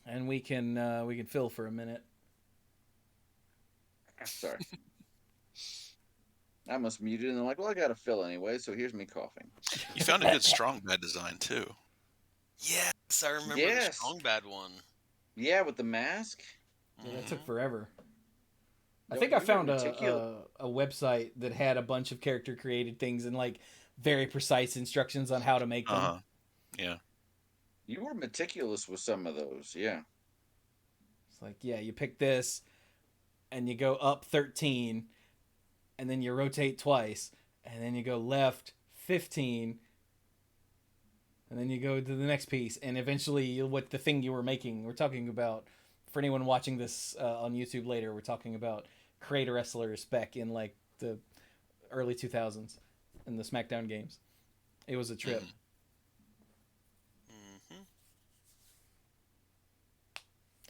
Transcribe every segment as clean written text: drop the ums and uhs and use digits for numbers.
and we can fill for a minute. Sorry. I must mute it, and I'm like, well, I got to fill anyway, so here's me coughing. You found a good strong bad design too. Yes, I remember the Yes. strong bad one. Yeah, with the mask. Yeah, that took Mhm. forever. I No, think I you were found meticulous. a website that had a bunch of character created things and like very precise instructions on how to make them. Uh-huh. Yeah. You were meticulous with some of those. Yeah. It's like, yeah, you pick this and you go up 13 and then you rotate twice and then you go left 15 and then you go to the next piece and eventually what the thing you were making. We're talking about, for anyone watching this on YouTube later, we're talking about creator wrestlers back in like the early 2000s in the SmackDown games. It was a trip. Mhm.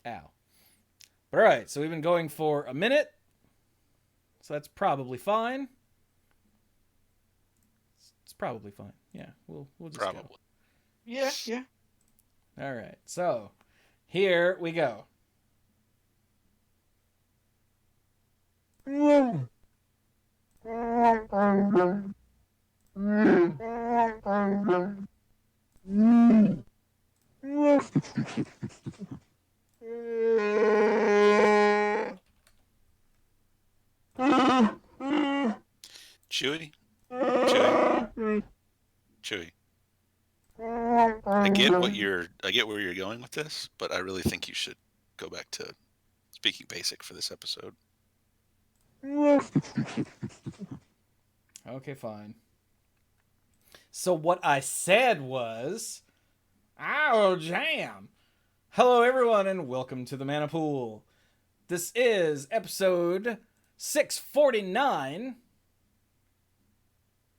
Ow. But all right, so we've been going for a minute, so that's probably fine. It's probably fine. Yeah, we'll just Probably. Yeah, yeah. go. All right, so here we go. Chewy? Chewy? Chewy. I get where you're going with this, but I really think you should go back to speaking basic for this episode. Okay, fine. So what I said was, "Oh, jam! Hello, everyone, and welcome to the Mana Pool. This is episode 649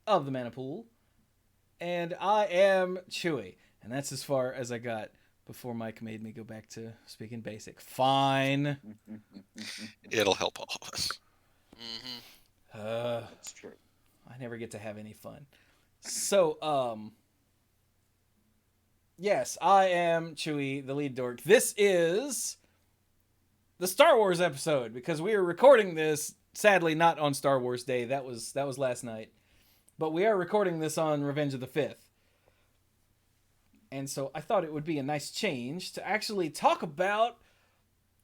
of the Mana Pool, and I am Chewy, and that's as far as I got before Mike made me go back to speaking basic. Fine. It'll help all of us. Mhm. That's true. I never get to have any fun. So, yes, I am Chewy, the lead dork. This is the Star Wars episode because we are recording this sadly not on Star Wars Day. That was last night. But we are recording this on Revenge of the 5th. And so I thought it would be a nice change to actually talk about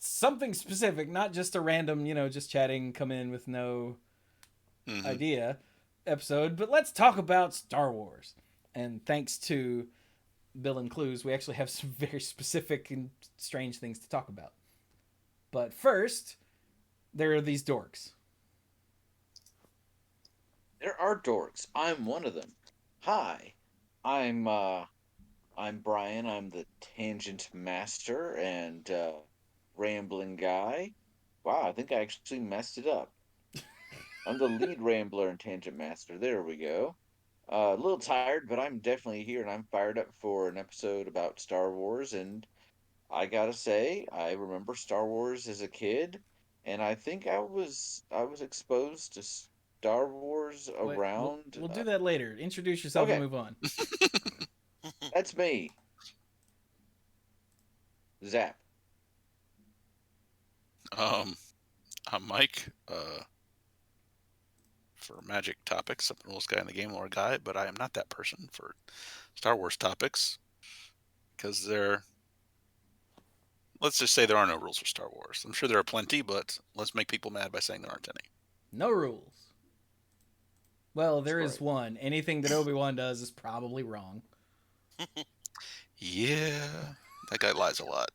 something specific, not just a random, just chatting, come in with no idea episode, but let's talk about Star Wars. And thanks to Bill and Clues, we actually have some very specific and strange things to talk about. But first, there are these dorks. There are dorks. I'm one of them. Hi. I'm Brian. I'm the tangent master and rambling guy. Wow, I think I actually messed it up. I'm the lead rambler and tangent master. There we go. A little tired, but I'm definitely here and I'm fired up for an episode about Star Wars. And I gotta say, I remember Star Wars as a kid, and I think I was exposed to Star Wars Wait, we'll, around. we'll do that later. Introduce yourself and Okay, move on. that's me, Zap. I'm Mike. For magic topics, I'm the rules guy and the game lore guy, but I am not that person for Star Wars topics because let's just say there are no rules for Star Wars. I'm sure there are plenty, but let's make people mad by saying there aren't any. No rules. Well, there That's is right. one. Anything that Obi-Wan does is probably wrong. Yeah, that guy lies a lot.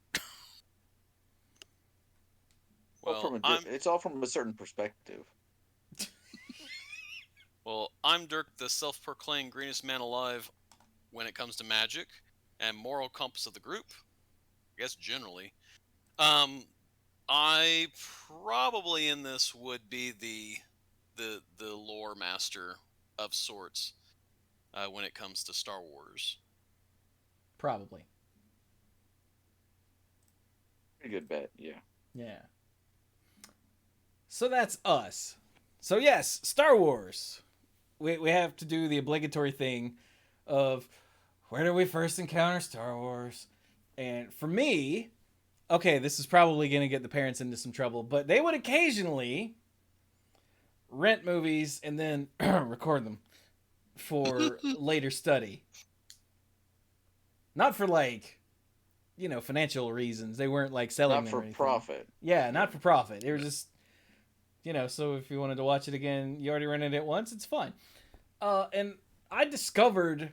Well, I'm It's all from a certain perspective. I'm Dirk, the self-proclaimed greenest man alive when it comes to magic and moral compass of the group. I guess generally. I probably in this would be the lore master of sorts when it comes to Star Wars. Probably. Pretty good bet, yeah. Yeah. So that's us. So yes, Star Wars. We have to do the obligatory thing of where do we first encounter Star Wars? And for me, okay, this is probably going to get the parents into some trouble, but they would occasionally rent movies and then record them for later study. Not for like, financial reasons. They weren't like selling Not them or for anything. profit. Yeah, not for profit. They were just, so if you wanted to watch it again, you already rented it once, it's fine. And I discovered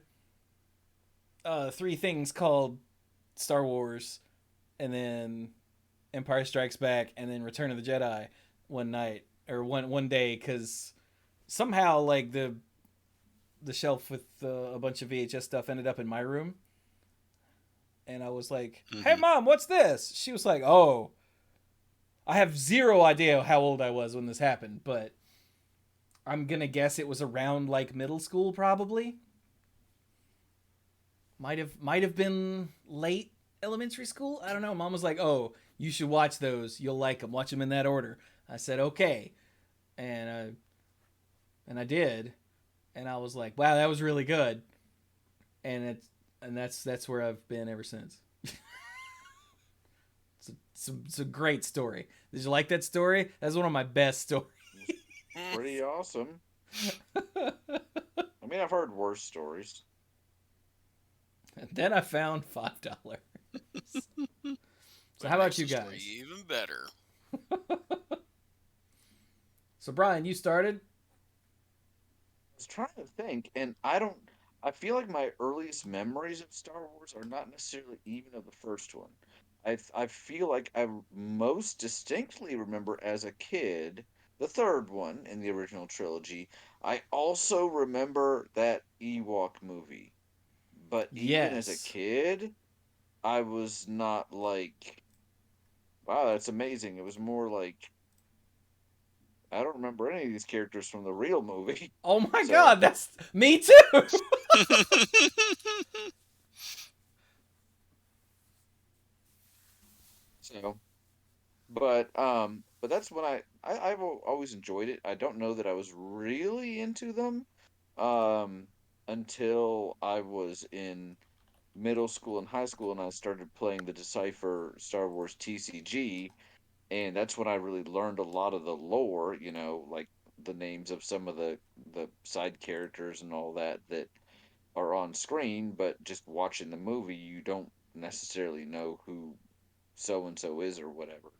three things called Star Wars, and then Empire Strikes Back, and then Return of the Jedi one night or one day, because somehow like the shelf with a bunch of VHS stuff ended up in my room, and I was like, "Hey, Mom, what's this?" She was like, "Oh." I have zero idea how old I was when this happened, but I'm gonna guess it was around like middle school, probably. Might have been late elementary school. I don't know. Mom was like, "Oh, you should watch those. You'll like them. Watch them in that order." I said, "Okay," and I did, and I was like, "Wow, that was really good." And that's where I've been ever since. It's a great story. Did you like that story? That's one of my best stories. Pretty awesome. I mean, I've heard worse stories. And then I found $5. So how about you guys? Even better. So Brian, you started. I was trying to think, and I feel like my earliest memories of Star Wars are not necessarily even of the first one. I feel like I most distinctly remember as a kid the third one in the original trilogy. I also remember that Ewok movie, but even as a Yes. kid, I was not like, wow, that's amazing. It was more like, I don't remember any of these characters from the real movie. Oh my So, God, that's me too. so, but that's when I've always enjoyed it. I don't know that I was really into them, um, until I was in middle school and high school, and I started playing the Decipher Star Wars TCG, and that's when I really learned a lot of the lore, like the names of some of the side characters and all that are on screen, but just watching the movie, you don't necessarily know who so and so is or whatever.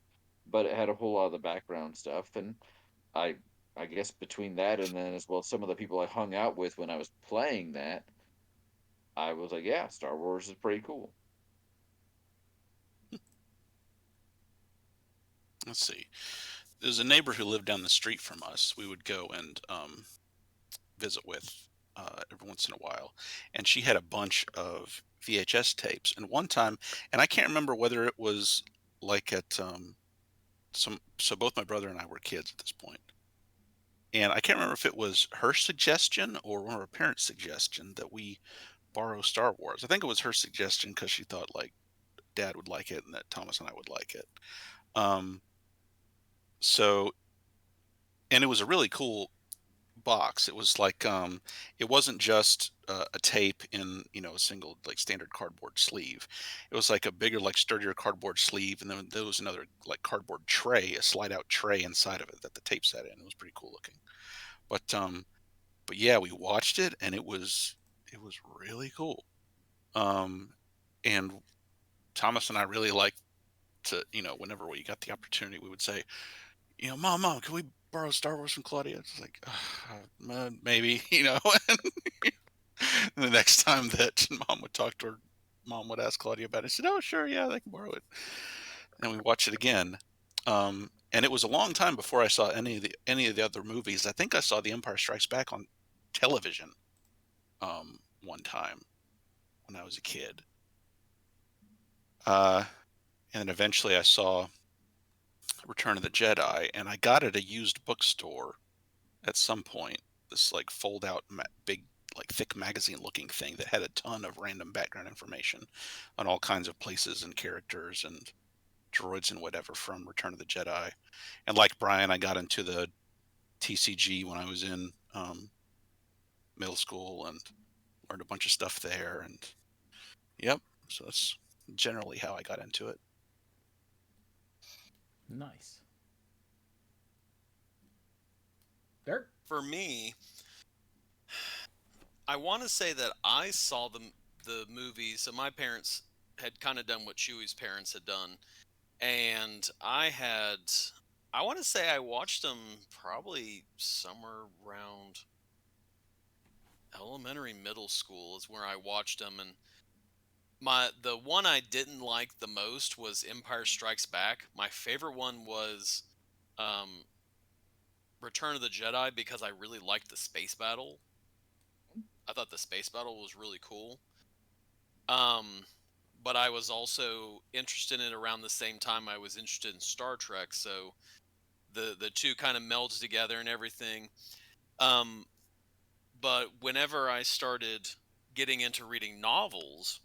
But it had a whole lot of the background stuff, and I I guess between that and then as well as some of the people I hung out with when I was playing that, I was like, yeah, Star Wars is pretty cool. Let's see. There's a neighbor who lived down the street from us. We would go and visit with every once in a while, and she had a bunch of VHS tapes. And one time, and I can't remember whether it was like at some. So both my brother and I were kids at this point, and I can't remember if it was her suggestion or one of her parents' suggestion that we borrow Star Wars. I think it was her suggestion because she thought like Dad would like it and that Thomas and I would like it. Um, so and it was a really cool box. It was like it wasn't just a tape in a single like standard cardboard sleeve. It was like a bigger like sturdier cardboard sleeve, and then there was another like cardboard tray, a slide out tray inside of it that the tape sat in. It was pretty cool looking. But yeah, we watched it and it was really cool. Um, and Thomas and I really liked to, whenever we got the opportunity, we would say, Mom, can we borrow Star Wars from Claudia? It's like, maybe, And the next time that Mom would talk to her, Mom would ask Claudia about it. I said, "Oh, sure, yeah, they can borrow it." And we watch it again. And it was a long time before I saw any of the other movies. I think I saw The Empire Strikes Back on television one time when I was a kid. Uh, and then eventually I saw Return of the Jedi, and I got at a used bookstore at some point this like fold out big like thick magazine looking thing that had a ton of random background information on all kinds of places and characters and droids and whatever from Return of the Jedi. And like Brian, I got into the TCG when I was in middle school and learned a bunch of stuff there. And yep, so that's generally how I got into it. Nice. Dirk? For me, I want to say that I saw the movies. So my parents had kind of done what Chewie's parents had done, and I want to say I watched them probably somewhere around elementary, middle school is where I watched them, and the one I didn't like the most was Empire Strikes Back. My favorite one was um, Return of the Jedi because I really liked the space battle. I thought the space battle was really cool. Um, but I was also interested in it around the same time I was interested in Star Trek, so the two kind of melded together and everything. Um, but whenever I started getting into reading novels,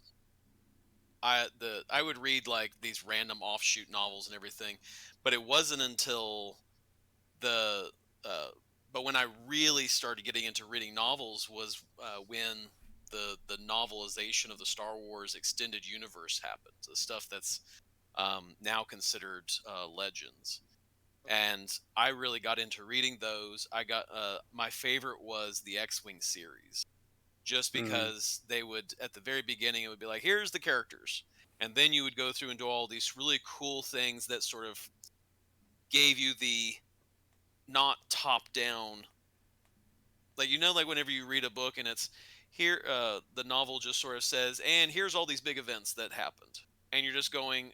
I would read like these random offshoot novels and everything, but it wasn't until the uh, but when I really started getting into reading novels was when the novelization of the Star Wars extended universe happened, the stuff that's now considered legends. And I really got into reading those. I got my favorite was the X-Wing series, just because they would at the very beginning it would be like, here's the characters, and then you would go through and do all these really cool things that sort of gave you the not top down, like like whenever you read a book and it's here the novel just sort of says, and here's all these big events that happened, and you're just going,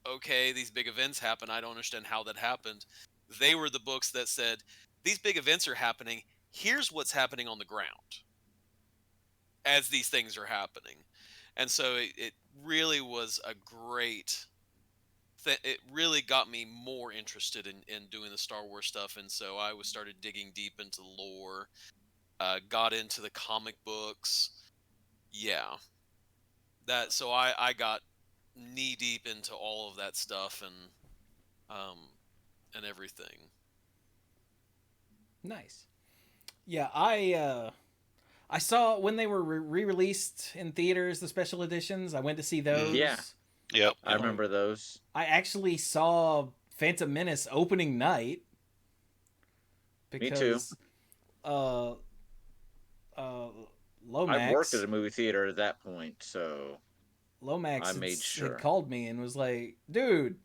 okay, these big events happen, I don't understand how that happened. They were the books that said these big events are happening, here's what's happening on the ground as these things are happening. And so it really was a great it really got me more interested in doing the Star Wars stuff, and so I was started digging deep into the lore, got into the comic books. Yeah, that so I got knee deep into all of that stuff um and everything. Nice. Yeah, I saw when they were re-released in theaters, the special editions. I went to see those. Yeah. Yep. I remember those. I actually saw Phantom Menace opening night because Me too. Lomax I worked at a movie theater at that point, so Lomax I made sure. had called me and was like, dude,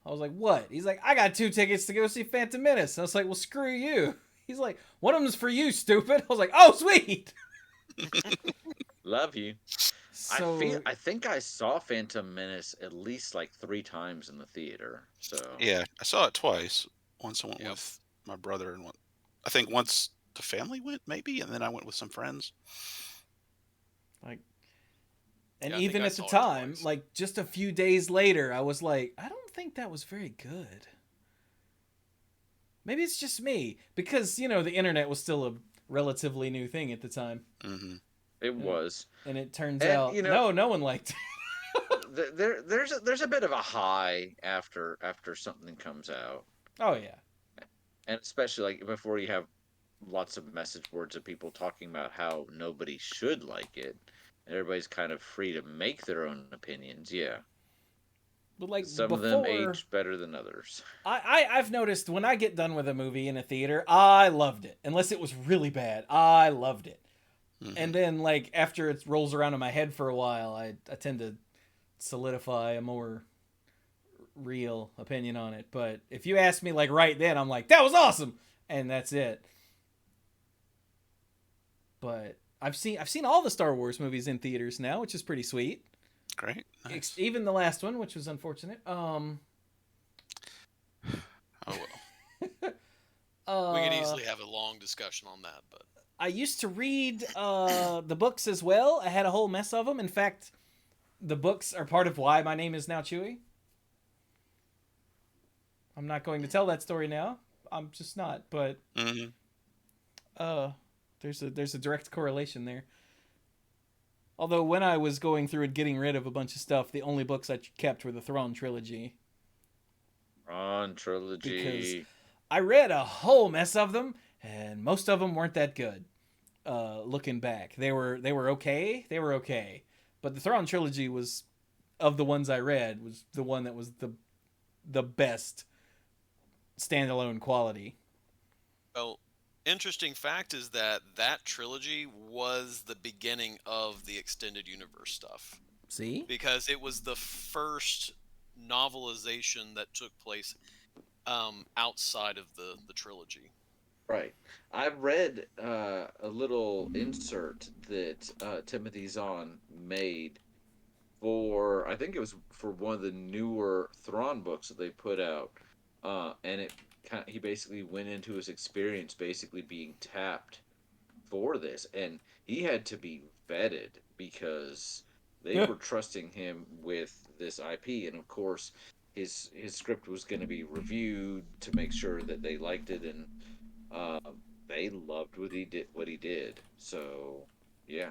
I was like, what? He's like, I got 2 tickets to go see Phantom Menace. And I was like, well, screw you. He's like, one of them's for you, stupid. I was like, oh, sweet. Love you. So, I think I saw Phantom Menace at least like 3 times in the theater. So Yeah, I saw it twice. Once I went Yep. with my brother, and I think once the family went, maybe, and then I went with some friends. like, and Yeah, I think even I at the saw it time, twice. like just a few days later, I was like, I don't think that was very good. Maybe it's just me because, the internet was still a relatively new thing at the time. Mm-hmm. it was. And it turns And, out, no one liked it. There's a bit of a high after something comes out, Oh, yeah. and especially like before you have lots of message boards of people talking about how nobody should like it, and everybody's kind of free to make their own opinions. Yeah, But like some of them age better than others. I've noticed when I get done with a movie in a theater, I loved it. Unless it was really bad, I loved it. Mm-hmm. And then like after it rolls around in my head for a while, I tend to solidify a more real opinion on it. But if you ask me like right then, I'm like, that was awesome, and that's it. But I've seen all the Star Wars movies in theaters now, which is pretty sweet. Great. Nice. Even the last one, which was unfortunate. Oh well. We could easily have a long discussion on that, but I used to read the books as well. I had a whole mess of them. In fact, the books are part of why my name is now Chewie. I'm not going to tell that story now. I'm just not. But there's a direct correlation there. Although when I was going through and getting rid of a bunch of stuff, the only books I kept were the Thrawn Trilogy. Thrawn Trilogy. Because I read a whole mess of them, and most of them weren't that good. Looking back, they were okay. They were okay, but the Thrawn Trilogy was, of the ones I read, was the one that was the the best standalone quality. Well, interesting fact is that that trilogy was the beginning of the extended universe stuff See? because it was the first novelization that took place outside of the trilogy. Right. I read a little insert that Timothy Zahn made for, I think it was for one of the newer Thrawn books that they put out, and he basically went into his experience basically being tapped for this, and he had to be vetted because they were trusting him with this IP, and of course his script was going to be reviewed to make sure that they liked it, and uh, they loved what he did. So yeah,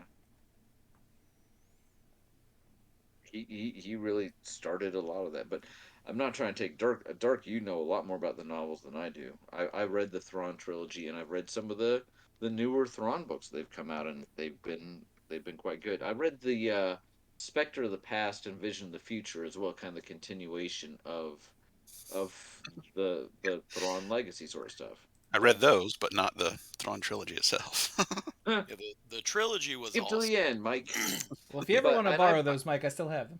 he really started a lot of that. But I'm not trying to take Dirk. Dirk, you know a lot more about the novels than I do. I read the Thrawn trilogy, and I've read some of the newer Thrawn books they've come out, and they've been quite good. I read the Spectre of the Past and Vision of the Future as well, kind of the continuation of the Thrawn legacy sort of stuff. I read So those, but not the Thrawn trilogy itself. Yeah, the trilogy was skip to the awesome. end, Mike. Well, if you ever But want to and borrow those, Mike, I still have them.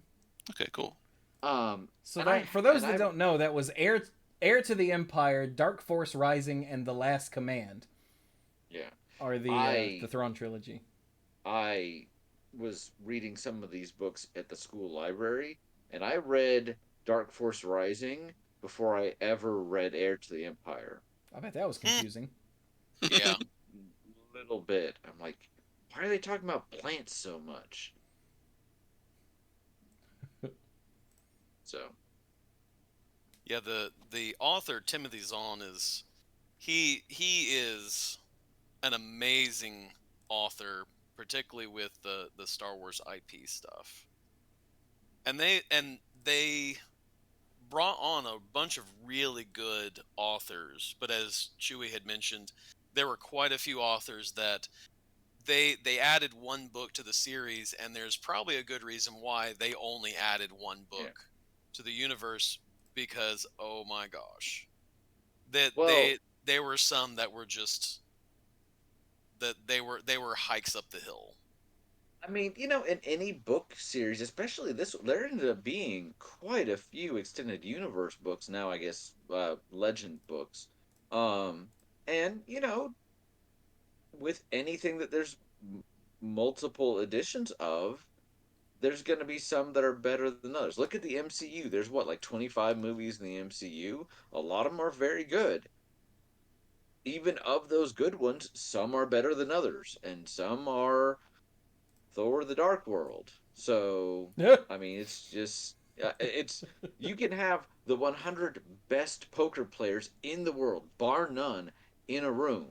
Okay, cool. So and I for those and that I don't know, that was Heir to the Empire, Dark Force Rising, and The Last Command yeah. are the I Thrawn trilogy. I was reading some of these books at the school library, and I read Dark Force Rising before I ever read Heir to the Empire. I bet that was confusing. Yeah. Little bit. I'm like, why are they talking about plants so much? So, Yeah, the author Timothy Zahn he is an amazing author, particularly with the Star Wars IP stuff. And they brought on a bunch of really good authors, but as Chewie had mentioned, there were quite a few authors that they added one book to the series, and there's probably a good reason why they only added one yeah. book to the universe, because oh my gosh, that Well, they were some that were just that they were hikes up the hill. I mean, in any book series, especially this, there ended up being quite a few extended universe books now, I guess, legend books. Um, and, with anything that there's multiple editions of, there's going to be some that are better than others. Look at the MCU. There's what, like 25 movies in the MCU? A lot of them are very good. Even of those good ones, some are better than others, and some are Thor: The Dark World. So, I mean, it's just it's you can have the 100 best poker players in the world, bar none, in a room,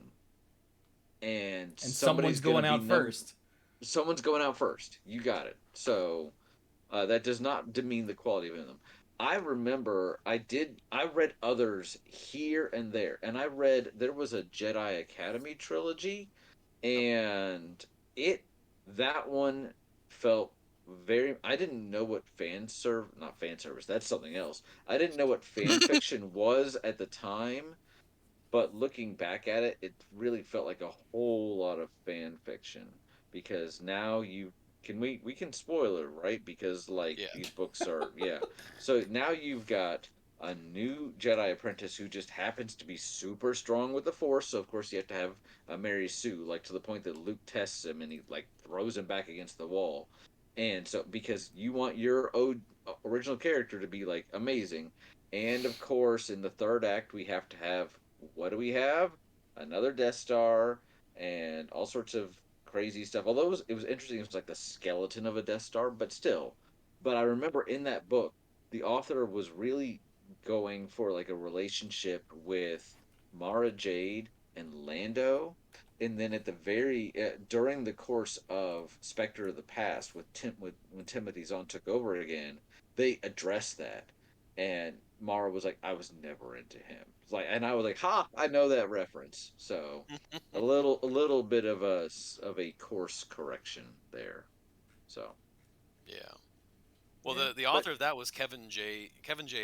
and And somebody's someone's going to going be out first. someone's going out first. You got it. So, that does not demean the quality of them. I remember I read others here and there was a Jedi Academy trilogy, and it that one felt very, I didn't know what not fan service, that's something else. I didn't know what fan fiction was at the time, but looking back at it, it really felt like a whole lot of fan fiction, because now we can spoil it, right? Because like Yeah. these books are, yeah. So now you've got a new Jedi apprentice who just happens to be super strong with the Force. So of course you have to have Mary Sue, like to the point that Luke tests him and he like throws him back against the wall. And so because you want your original character to be like amazing, and of course, in the third act, we have to have, what do we have? Another Death Star and all sorts of crazy stuff. Although it was interesting, it was like the skeleton of a Death Star, but still. But I remember in that book, the author was really going for like a relationship with Mara Jade and Lando. And then at the very during the course of Spectre of the Past, with when Timothy Zahn took over again, they addressed that, and Mara was like, "I was never into him." It's like, and I was like, "Ha! I know that reference." So, a little bit of a course correction there. So, Yeah. Well, Yeah. the author of that was Kevin J.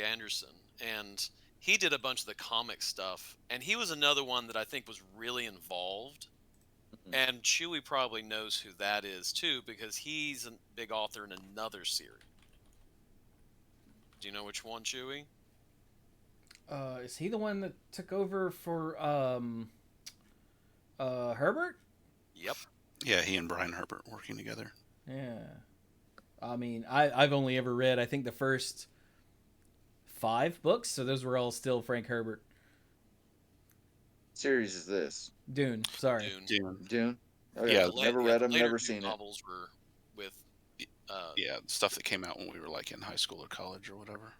Anderson, and he did a bunch of the comic stuff, and he was another one that I think was really involved. Mhm. And Chewie probably knows who that is too, because he's a big author in another series. Do you know which one, Chewie? Is he the one that took over for Herbert? Yep. Yeah, he and Brian Herbert working together. Yeah. I mean, I've only ever read, I think, the first 5 books, so those were all still Frank Herbert. Series is this? Dune, sorry. Dune. Dune? Oh, Yeah, never read them, the later never Dune seen it. novels were with. Yeah, stuff that came out when we were like in high school or college or whatever.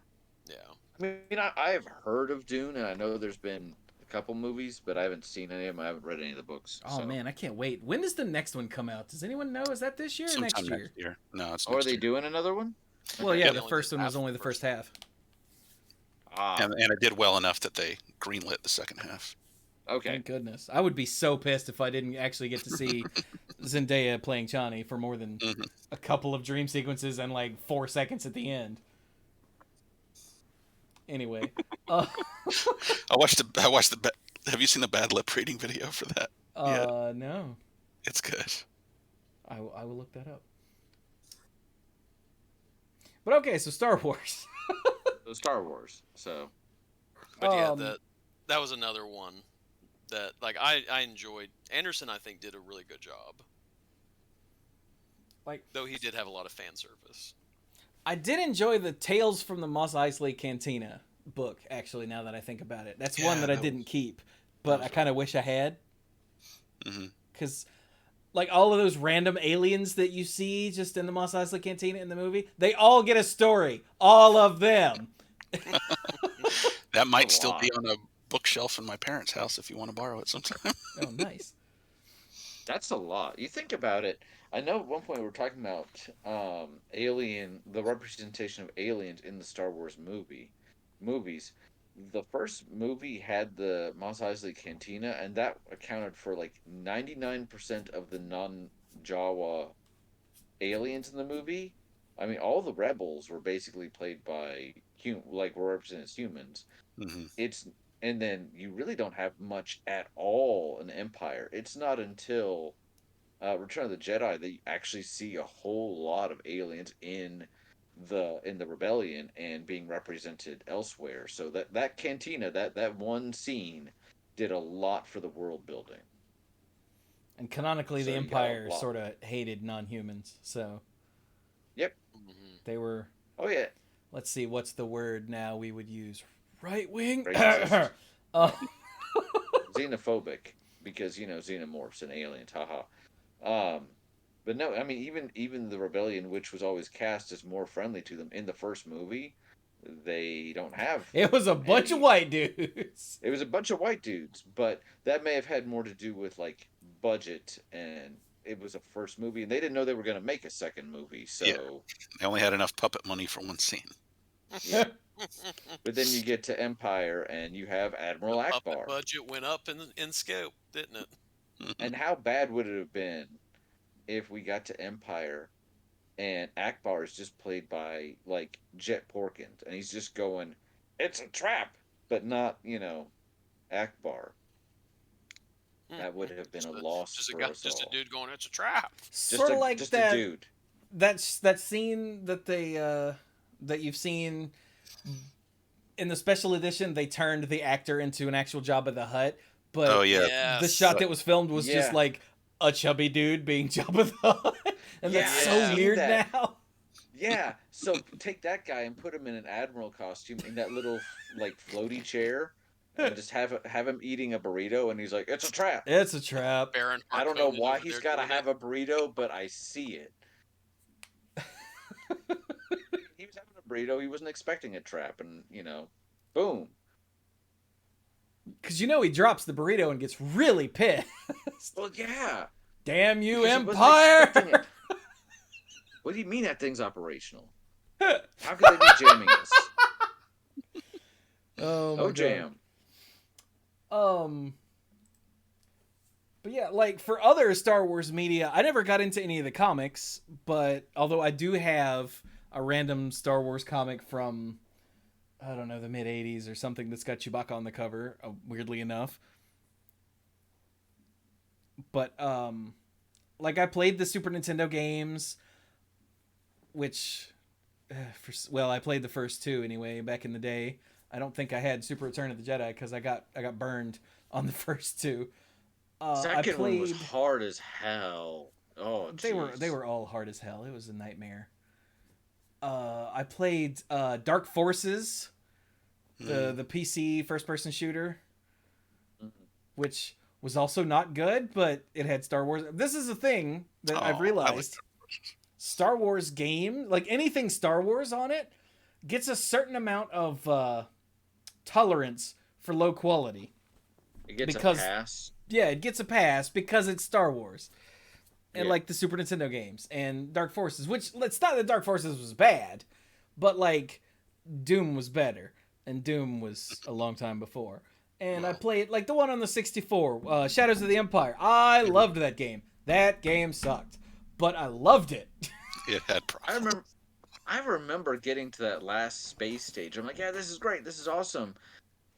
Yeah. I mean, I've heard of Dune, and I know there's been a couple movies, but I haven't seen any of them. I haven't read any of the books. Oh, so. man, I can't wait. When does the next one come out? Does anyone know? Is that this year or Sometime next year? No, it's Oh, are next they year. doing another one? Well, Okay. yeah, They the only first did one was half only the the first first half. Ah, And it did well enough that they greenlit the second half. okay. Thank goodness. I would be so pissed if I didn't actually get to see Zendaya playing Chani for more than Mhm. a couple of dream sequences and like 4 seconds at the end. Anyway, I watched the. Have you seen the bad lip reading video for that? no, It's good. I will look that up. But okay, so Star Wars. So Star Wars. So But yeah, Um, that was another one that like I enjoyed. Anderson, I think, did a really good job. Like, Though he did have a lot of fan service. I did enjoy the Tales from the Mos Eisley Cantina book. Actually, now that I think about it, that's one Yeah, that I that didn't keep, but was I kind of wish I had. Hmm. Because like all of those random aliens that you see just in the Mos Eisley Cantina in the movie, they all get a story. All of them. That might a still lot. be on a bookshelf in my parents' house if you want to borrow it sometime. Oh, nice. that's a lot. You think about it. I know at one point we were talking about the representation of aliens in the Star Wars movies. The first movie had the Mos Eisley Cantina, and that accounted for like 99% of the non-Jawa aliens in the movie. I mean, all the rebels were basically played by were represented as humans. Hmm. It's and then you really don't have much at all in Empire. It's not until Return of the Jedi that you actually see a whole lot of aliens in the rebellion and being represented elsewhere. So that cantina, that one scene, did a lot for the world building. And canonically, So the you got a Empire lot. sort of hated non-humans, so Yep. Mm-hmm. they were. Oh yeah. Let's see, what's the word now we would use? Right wing. Racist. uh, Xenophobic because xenomorphs and aliens. Haha. But no, I mean even the rebellion, which was always cast as more friendly to them in the first movie, they don't have. it was a bunch of white dudes. It was a bunch of white dudes, but that may have had more to do with like budget, and it was a first movie, and they didn't know they were going to make a second movie. So, Yeah. They only had enough puppet money for one scene. yeah. But then you get to Empire, and you have Admiral The Akbar. puppet budget went up in scope, didn't it? Mhm. And how bad would it have been if we got to Empire and Akbar is just played by like Jet Porkins, and he's just going, "It's a trap," but not Akbar. That would have been a loss for us Just a all. dude going, "It's a trap." Sort of like just that. a dude. That scene that they that you've seen in the special edition. They turned the actor into an actual Jabba the Hutt, but Oh yeah. the shot that was filmed was just Yeah. like a chubby dude being Jabba the Hutt, and Yeah, that's I've so seen weird that. now. Yeah, so take that guy and put him in an admiral costume in that little like floaty chair, and just have him eating a burrito, and he's like, "It's a trap." It's a trap. Baron I don't know Harkonnen why over he's there got to doing have it. a burrito, but I see it. He was having a burrito. He wasn't expecting a trap, and boom. Because he drops the burrito and gets really pissed. Well, yeah. Damn you, Because he wasn't expecting Empire! it. What do you mean that thing's operational? How could they be jamming us? Oh my No God. jam. But yeah, like for other Star Wars media, I never got into any of the comics, but although I do have a random Star Wars comic from, I don't know, the mid '80s or something that's got Chewbacca on the cover. Weirdly enough, but like I played the Super Nintendo games, which, I played the first two anyway back in the day. I don't think I had Super Return of the Jedi because I got burned on the first two. I Second one was played. hard as hell. Oh, They jeez. were all hard as hell. It was a nightmare. I played Dark Forces, the PC first person shooter, Mhm. which was also not good, but it had Star Wars. This is a thing that I've Oh, I like realized. Star Wars game, like anything Star Wars on it, gets a certain amount of tolerance for low quality It gets a because pass. yeah, it gets a pass because it's Star Wars. And Yeah. like the Super Nintendo games and Dark Forces, which it's not that Dark Forces was bad, but like Doom was better, and Doom was a long time before. And I well, played like the one on the 64, Shadows of the Empire. I loved that game. That game sucked, but I loved it. it had I problems. remember I remember getting to that last space stage. I'm like, yeah, this is great. This is awesome.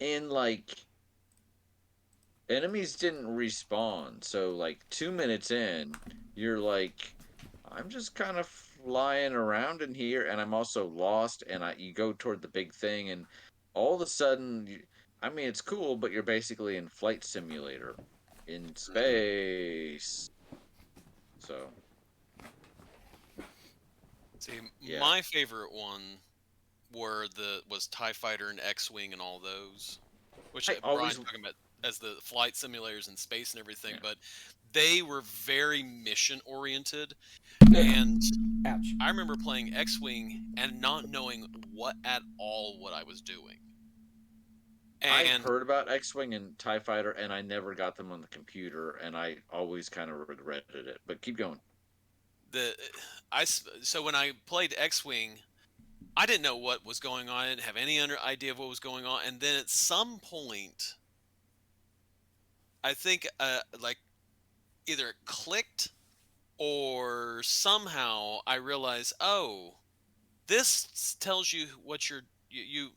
And like enemies didn't respawn. So like 2 minutes in, you're like, I'm just kind of flying around in here, and I'm also lost. And you go toward the big thing, and all of a sudden, I mean, it's cool, but you're basically in flight simulator in Mhm. space. So See, yeah, my favorite one was TIE Fighter and X-Wing and all those, which I Brian's always talking about as the flight simulators in space and everything, yeah. but they were very mission oriented. Ugh, And ouch. I remember playing X-Wing and not knowing what I was doing. I And heard about X-Wing and TIE Fighter, and I never got them on the computer, and I always kind of regretted it. But keep going. the so when I played X-Wing, I didn't know what was going on. I didn't have any idea of what was going on. And then at some point, I think like either it clicked or somehow I realized, oh, this tells you what you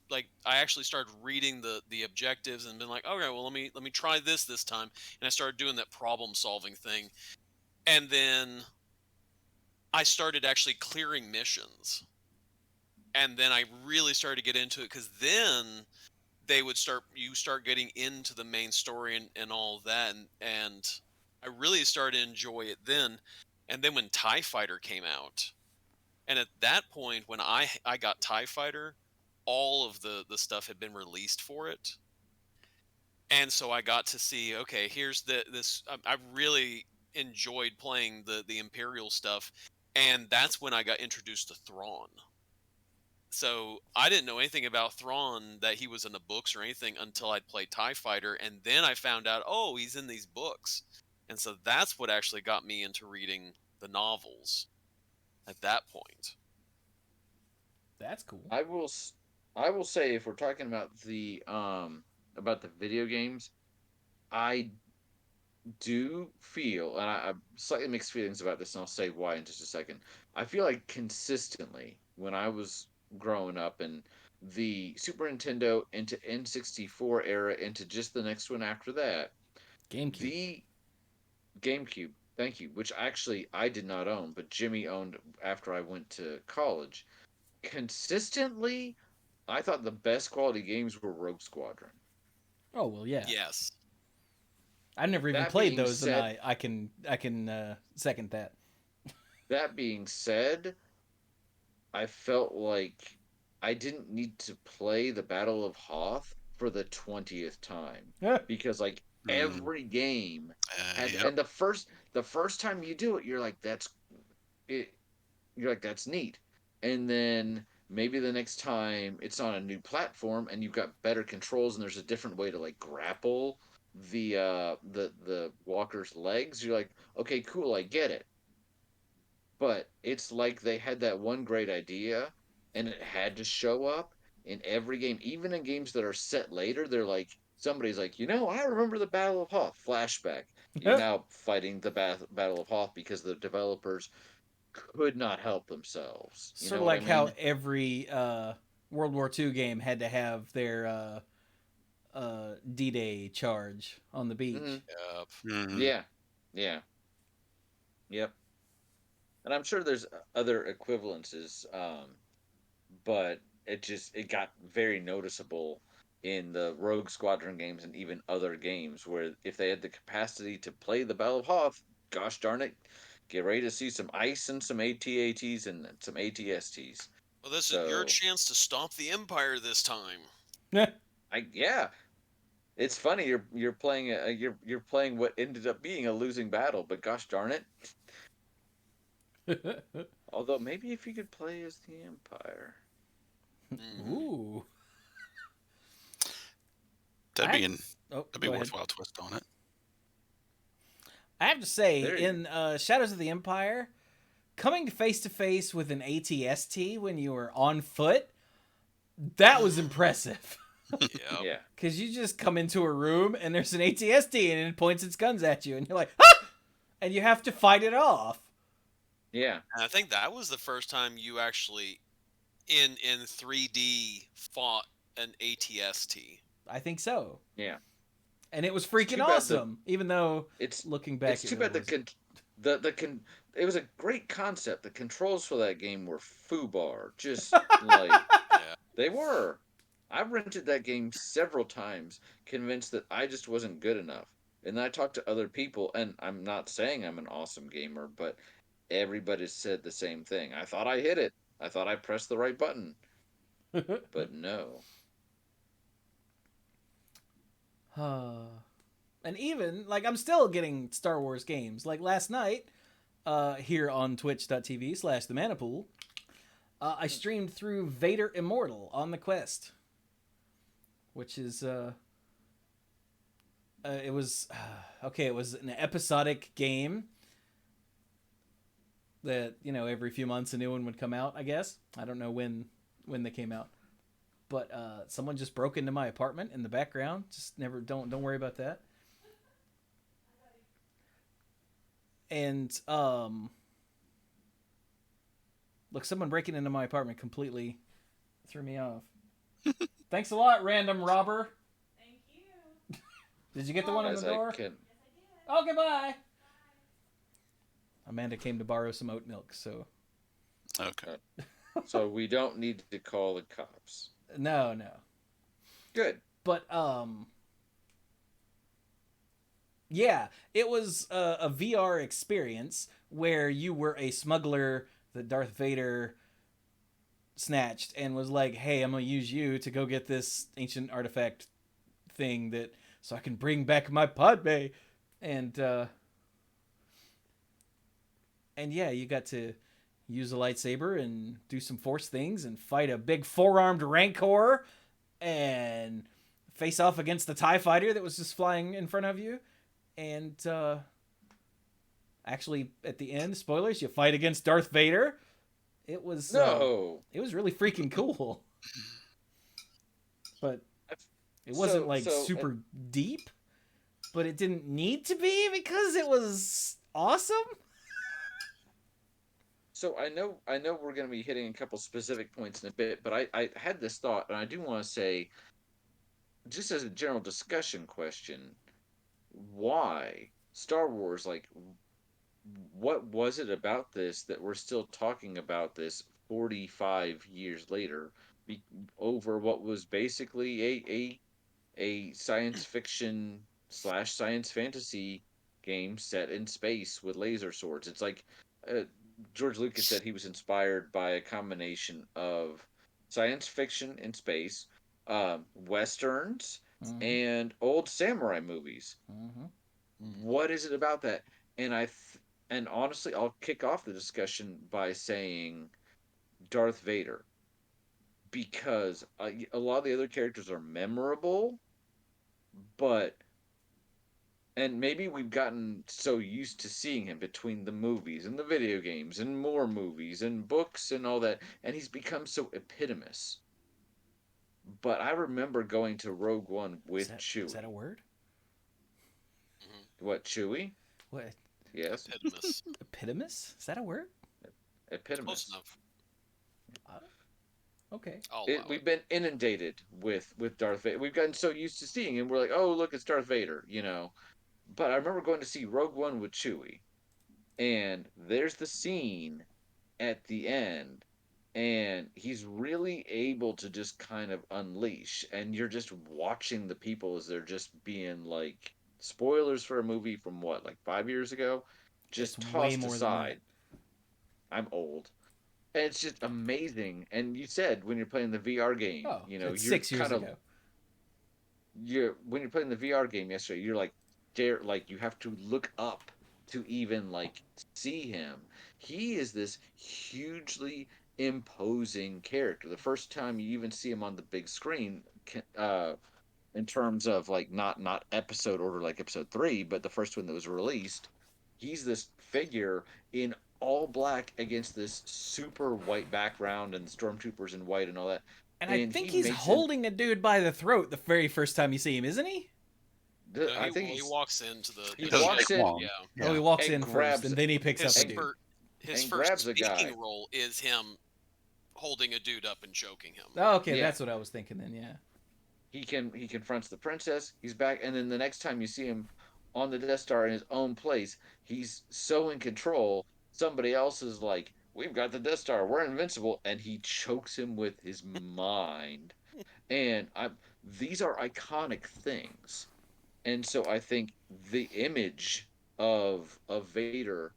like. I actually started reading the objectives and been like, okay, well let me try this time, and I started doing that problem solving thing, and then I started actually clearing missions, and then I really started to get into it because then they would start you start getting into the main story and all that, and I really started to enjoy it then. And then when TIE Fighter came out, and at that point when I got TIE Fighter, all of the stuff had been released for it. And so I got to see, okay, here's this I really enjoyed playing the Imperial stuff, and that's when I got introduced to Thrawn. So I didn't know anything about Thrawn, that he was in the books or anything, until I'd played TIE Fighter, and then I found out, oh, he's in these books. And so that's what actually got me into reading the novels at that point. That's cool. I will I will say, if we're talking about the video games, I do feel, and I slightly mixed feelings about this, and I'll say why in just a second. I feel like consistently when I was growing up, and the Super Nintendo into N64 era into just the next one after that, GameCube. the GameCube, thank you, which actually I did not own, but Jimmy owned after I went to college. Consistently, I thought the best quality games were Rogue Squadron. Oh well, yeah. Yes. I never even That played being those, and said, I can second that. that being said, I felt like I didn't need to play the Battle of Hoth for the 20th time, because like Mm, every game had, yep. and the first time you do it, you're like, it you're like, that's neat. And then maybe the next time it's on a new platform and you've got better controls and there's a different way to like grapple the walker's legs, you're like, okay, cool, I get it. But it's like they had that one great idea and it had to show up in every game, even in games that are set later. They're like, somebody's like, I remember the Battle of Hoth flashback. You're now fighting the Battle of Hoth because the developers could not help themselves. You Sort know of what I like how mean? every World War II game had to have their D-Day charge on the Hmm. beach. Yep. Mm-hmm. Yeah, yeah, yep. And I'm sure there's other equivalences, but it got very noticeable in the Rogue Squadron games and even other games where if they had the capacity to play the Battle of Hoth, gosh darn it, get ready to see some ice and some ATATs and some ATSTs. Well, this is your So chance to stop the Empire this time. yeah, it's funny you're playing you're playing what ended up being a losing battle, but gosh darn it. Although maybe if you could play as the Empire. Mhm. Ooh. That'd I, be an oh, that'd be go a ahead. worthwhile twist on it. I have to say, There you in Shadows of the Empire, coming face to face with an ATST when you were on foot, that was impressive. Yep. Yeah. Because you just come into a room and there's an ATST and it points its guns at you, and you're like, ah! And you have to fight it off. Yeah. And I think that was the first time you actually in 3D fought an ATST. I think so. Yeah. And it was It's freaking too bad even though it's looking back, it's it too really bad wasn't. it was a great concept. The controls for that game were foobar. Just like Yeah. they were. I rented that game several times, convinced that I just wasn't good enough. And then I talked to other people, and I'm not saying I'm an awesome gamer, but everybody said the same thing. I thought I hit it. I thought I pressed the right button, but no. And even, like, I'm still getting Star Wars games. Like, last night, here on twitch.tv/the Manipool, I streamed through Vader Immortal on the Quest, which is it was okay. It was an episodic game that every few months a new one would come out. I guess I don't know when they came out, but someone just broke into my apartment in the background. Just never don't worry about that. And look, someone breaking into my apartment completely threw me off. Thanks a lot, random robber. Thank you. Did you get the one on the As door? I can. Okay, bye. Amanda came to borrow some oat milk, so Okay. So we don't need to call the cops. no. Good. But yeah, it was a VR experience where you were a smuggler that Darth Vader snatched and was like, "Hey, I'm gonna use you to go get this ancient artifact thing so I can bring back my Padme," and yeah, you got to use a lightsaber and do some force things and fight a big four-armed Rancor and face off against the TIE fighter that was just flying in front of you. And actually, at the end, spoilers, you fight against Darth Vader. It was No. it was really freaking cool. But it wasn't super deep, but it didn't need to be because it was awesome. So I know we're going to be hitting a couple specific points in a bit, but I had this thought, and I do want to say, just as a general discussion question, why Star Wars? Like, what was it about this that we're still talking about this 45 years later, be, over what was basically a science fiction slash science fantasy game set in space with laser swords? It's like George Lucas said he was inspired by a combination of science fiction in space, westerns, Mm-hmm. and old samurai movies. Mm-hmm. What is it about that? And and honestly, I'll kick off the discussion by saying Darth Vader, because a lot of the other characters are memorable, but and maybe we've gotten so used to seeing him between the movies and the video games and more movies and books and all that, and he's become so epitomous. But I remember going to Rogue One with Is that Chewie. a word? What, Chewie? What? Yes. Epitomus. Epitomous? Is that a word? Close epitomize. enough. Okay. I'll allow We've it. been inundated with Darth Vader. We've gotten so used to seeing him. We're like, oh, look, it's Darth Vader, you know. But I remember going to see Rogue One with Chewie, and there's the scene at the end, and he's really able to just kind of unleash, and you're just watching the people as they're just being like spoilers for a movie from what, like 5 years ago, It's just way tossed more than that. aside. I'm old. And it's just amazing. And you said when you're playing the VR game, Oh, you know, it's you're 6 years kind of ago. you're when you're playing the VR game yesterday, you're like dare like you have to look up to even like see him. He is this hugely imposing character. The first time you even see him on the big screen, in terms of like not episode order like episode 3, but the first one that was released, he's this figure in all black against this super white background and stormtroopers in white and all that, And I and think he he's makes it. holding a dude by the throat the very first time you see him, isn't he? No, I think he walks into the. he It doesn't walks take in long. Yeah. Oh, he Yeah. walks and in first, grabs and then he picks up His a and dude. his and first grabs a guy. speaking role is him holding a dude up and choking him. Oh, okay, Yeah. that's what I was thinking then. Yeah. He confronts the princess. He's back, and then the next time you see him on the Death Star in his own place, he's so in control. Somebody else is like, "We've got the Death Star. We're invincible," and he chokes him with his mind. And these are iconic things, and so I think the image of Vader,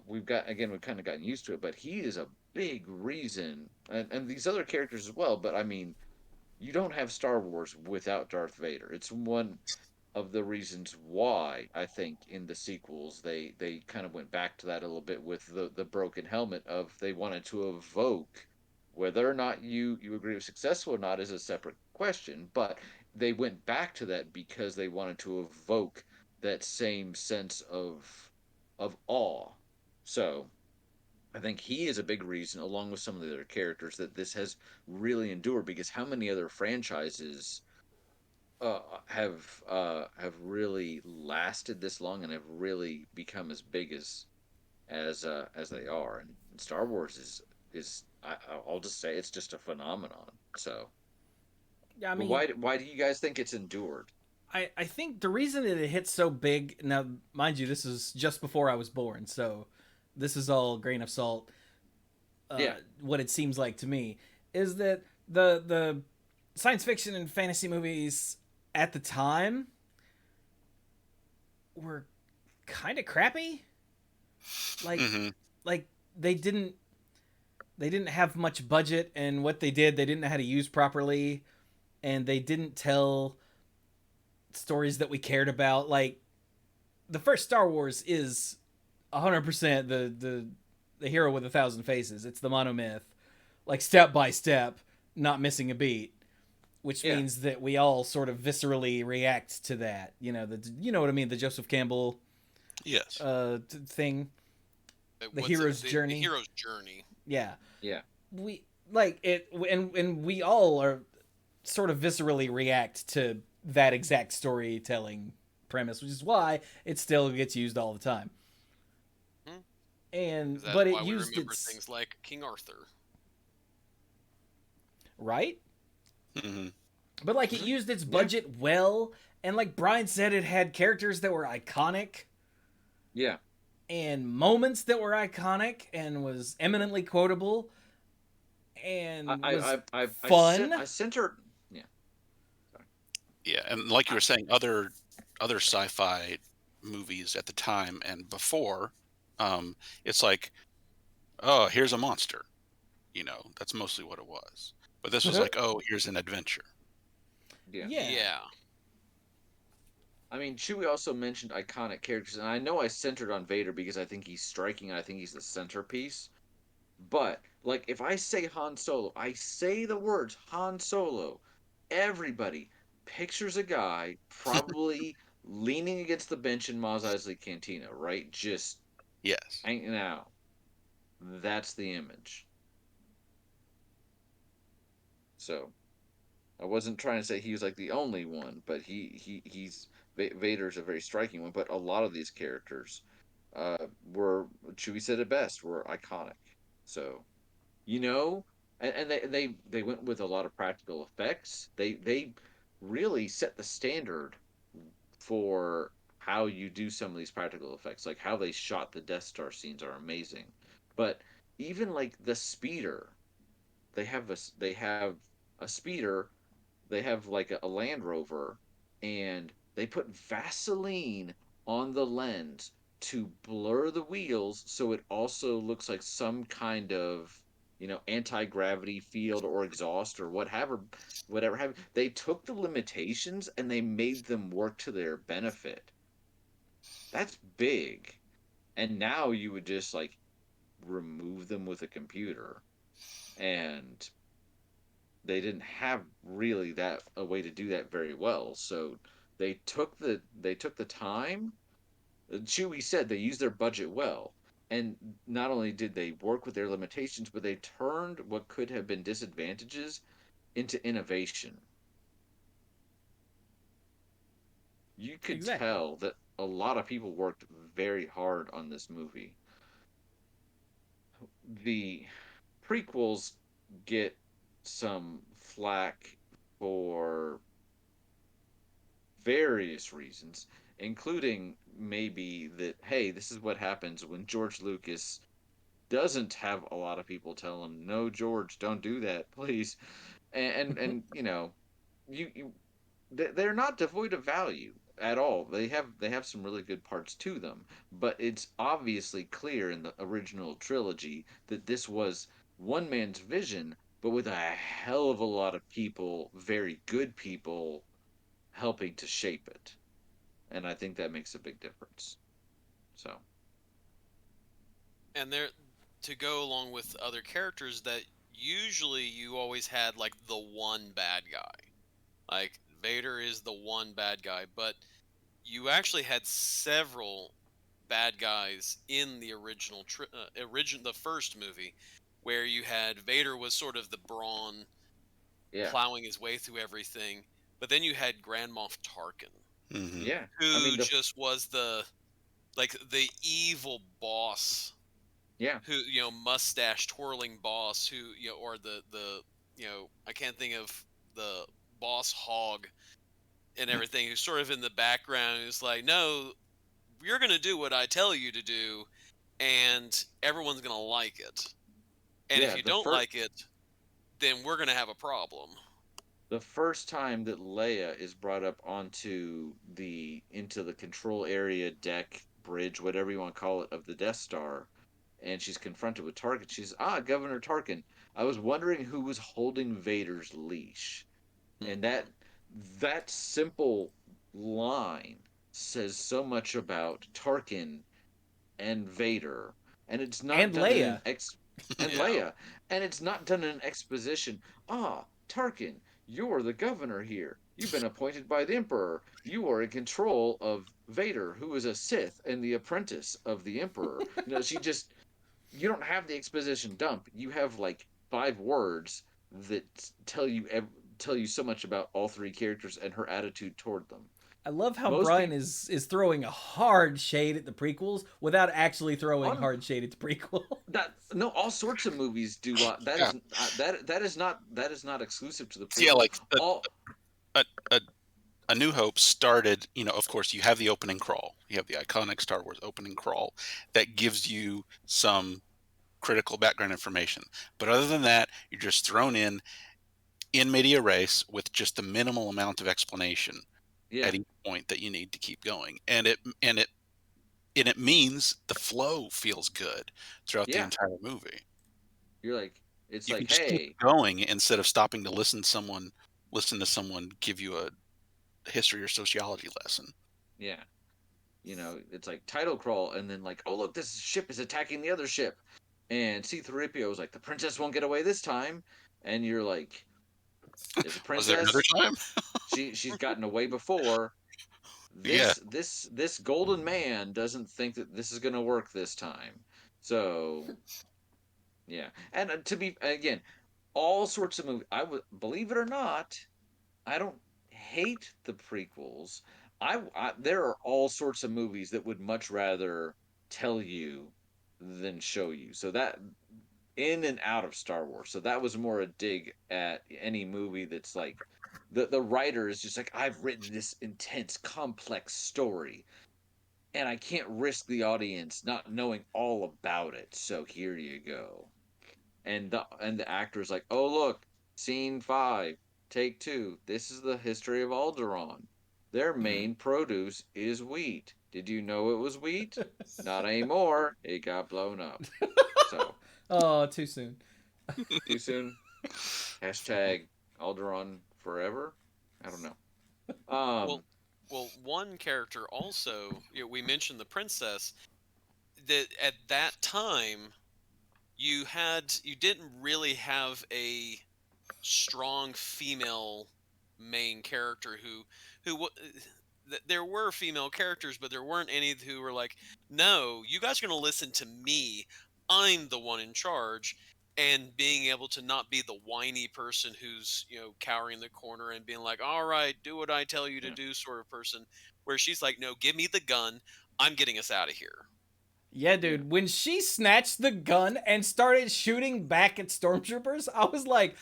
we've kind of gotten used to it, but he is a big reason, and these other characters as well. But I mean, you don't have Star Wars without Darth Vader. It's one of the reasons why I think in the sequels they kind of went back to that a little bit with the broken helmet of they wanted to evoke whether or not you agree with successful or not is a separate question, but they went back to that because they wanted to evoke that same sense of awe. So I think he is a big reason, along with some of the other characters, that this has really endured. Because how many other franchises have really lasted this long and have really become as big as they are? And Star Wars is I'll just say it's just a phenomenon. So, Yeah, I but mean, why do you guys think it's endured? I think the reason that it hits so big now, mind you, this is just before I was born, so this is all grain of salt. Yeah, What it seems like to me is that the science fiction and fantasy movies at the time were kind of crappy. Like Hmm. like they didn't they didn't have much budget, and what they did they didn't know how to use properly, and they didn't tell stories that we cared about. Like the first Star Wars is 100% the hero with 1,000 faces. It's the monomyth, like step by step, not missing a beat, which yeah, means that we all sort of viscerally react to that. You know what I mean? The Joseph Campbell Yes. thing, the What's hero's the journey. hero's journey. Yeah, yeah. we like it, and we all are sort of viscerally react to that exact storytelling premise, which is why it still gets used all the time. Hmm. And 'Cause that's but it why we used remember its things like King Arthur. right, Hmm. but like it used its Yeah, budget well, and like Brian said, it had characters that were iconic yeah. and moments that were iconic and was eminently quotable I and was I I fun. I sent her. Yeah, sorry. Yeah, and like you I, were saying, other sci-fi movies at the time and before, um, it's like, oh, here's a monster. That's mostly what it was. But this was like, oh, here's an adventure. yeah. Yeah, Yeah. I mean, Chewie also mentioned iconic characters, and I know I centered on Vader because I think he's striking and I think he's the centerpiece. But, like, if I say Han Solo, I say the words Han Solo, everybody pictures a guy probably leaning against the bench in Mos Eisley Cantina, right? Just Yes. hanging out. That's the image. So, I wasn't trying to say he was like the only one, but he's Vader's a very striking one. But a lot of these characters were Chewie said it best were iconic. So, you know, and they went with a lot of practical effects. They really set the standard for how you do some of these practical effects, like how they shot the Death Star scenes are amazing. But even like the speeder, they have a speeder, they have like a Land Rover, and they put Vaseline on the lens to blur the wheels so it also looks like some kind of anti-gravity field or exhaust or whatever have they took the limitations and they made them work to their benefit. That's big. And now you would just like remove them with a computer, and they didn't have really that a way to do that very well. So they took the time. Chewie said they used their budget well, and not only did they work with their limitations, but they turned what could have been disadvantages into innovation. You could Exactly. tell that a lot of people worked very hard on this movie. The prequels get some flack for various reasons, including maybe that, hey, this is what happens when George Lucas doesn't have a lot of people tell him, no, George, don't do that, please. And you they're not devoid of value at all. They have some really good parts to them, but it's obviously clear in the original trilogy that this was one man's vision, but with a hell of a lot of people, very good people, helping to shape it. And I think that makes a big difference. So, And there, to go along with other characters, that usually you always had like the one bad guy. Like Vader is the one bad guy, but you actually had several bad guys in the the first movie, where you had Vader was sort of the brawn yeah, plowing his way through everything, but then you had Grand Moff Tarkin, Hmm. yeah. I mean who the just was the evil boss, yeah, who mustache twirling boss, who or the I can't think of the boss hog and everything, who's sort of in the background, who's like, no, you're gonna do what I tell you to do, and everyone's gonna like it, and if yeah. you don't like it, then we're gonna have a problem. The first time that Leia is brought up onto the into the control area deck bridge, whatever you want to call it, of the Death Star, and she's confronted with Tarkin, she's Governor Tarkin. I was wondering who was holding Vader's leash, and Hmm. that simple line says so much about Tarkin and Vader, and it's not And done in an Leia. ex and Yeah. Leia, and it's not done in an exposition. Tarkin, you're the governor here. You've been appointed by the Emperor. You are in control of Vader, who is a Sith and the apprentice of the Emperor. You don't have the exposition dump. You have like 5 words that tell you so much about all three characters and her attitude toward them. I love how Most Brian people is throwing a hard shade at the prequels without actually throwing on hard shade at the prequel. that no all sorts of movies do lot that Yeah. is that is not exclusive to the So yeah, prequels. like All a, a, a New Hope started. Of course, you have the opening crawl. You have the iconic Star Wars opening crawl that gives you some critical background information. But other than that, you're just thrown in media res with just the minimal amount of explanation yeah, at each point that you need to keep going, and it means the flow feels good throughout the yeah, entire movie. you're like, it's You like, can just keep hey, going instead of stopping to listen to someone give you a history or sociology lesson. yeah, it's like title crawl, and then like, oh look, this ship is attacking the other ship, and C-3PO is like, the princess won't get away this time, and you're like, it's a Was there another princess. time? She's gotten away before. Yeah. This golden man doesn't think that this is gonna work this time. So yeah, and to be again, all sorts of movies. I would believe it or not, I don't hate the prequels. There are all sorts of movies that would much rather tell you than show you. So in and out of Star Wars. So that was more a dig at any movie that's like the writer is just like, I've written this intense, complex story, and I can't risk the audience not knowing all about it. So here you go. And the actor is like, oh look, scene 5, take 2. This is the history of Alderaan. Their Mm. main produce is wheat. Did you know it was wheat? Not anymore. It got blown up. So Oh, too soon. too soon. Hashtag Alderaan forever. I don't know. Well, Um, one character also, we mentioned the princess. That at that time you didn't really have a strong female main character there were female characters, but there weren't any who were like, no, you guys are going to listen to me, I'm the one in charge. And being able to not be the whiny person who's cowering in the corner and being like, all right, do what I tell you to yeah. do, sort of person, where she's like, no, give me the gun, I'm getting us out of here. Yeah, Yeah. dude. When she snatched the gun and started shooting back at stormtroopers, I was like,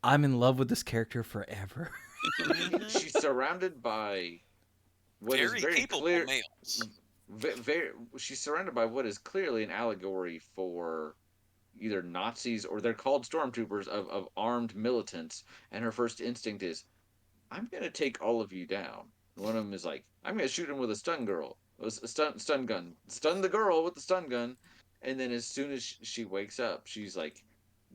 I'm in love with this character forever. Hmm. She's surrounded by what is Very very capable clear. males. Very, she's surrounded by what is clearly an allegory for either Nazis or they're called stormtroopers of armed militants. And her first instinct is, I'm gonna take all of you down. And one of them is like, I'm gonna shoot him with a stun girl, a stun gun, stun the girl with the stun gun. And then as soon as she wakes up, she's like,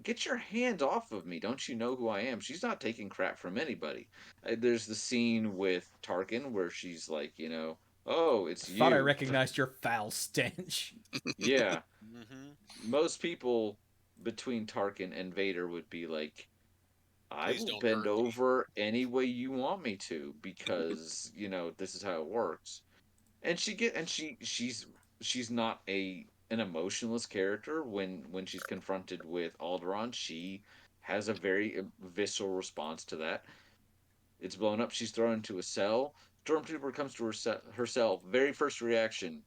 get your hands off of me! Don't you know who I am? She's not taking crap from anybody. There's the scene with Tarkin where she's like, oh, it's Thought I you. recognized your foul stench. Yeah, Hmm. most people between Tarkin and Vader would be like, I Please will don't bend burn me. over any way you want me to because, this is how it works. And she's not an emotionless character when she's confronted with Alderaan. She has a very visceral response to that. It's blown up. She's thrown into a cell. Stormtrooper comes to herself. Very first reaction,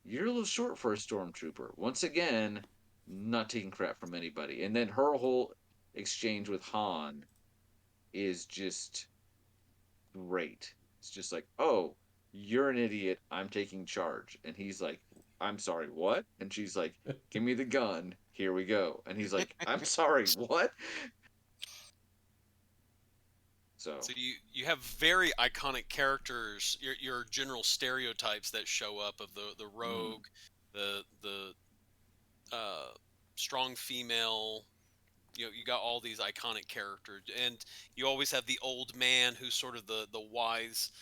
you're a little short for a stormtrooper. Once again, not taking crap from anybody. And then her whole exchange with Han is just great. It's just like, oh, you're an idiot. I'm taking charge. And he's like, I'm sorry, what? And she's like, give me the gun. Here we go. And he's like, I'm sorry, what? So, So you have very iconic characters, your general stereotypes that show up of the mm, rogue, the uh, strong female. You got all these iconic characters, and you always have the old man who's sort of the wise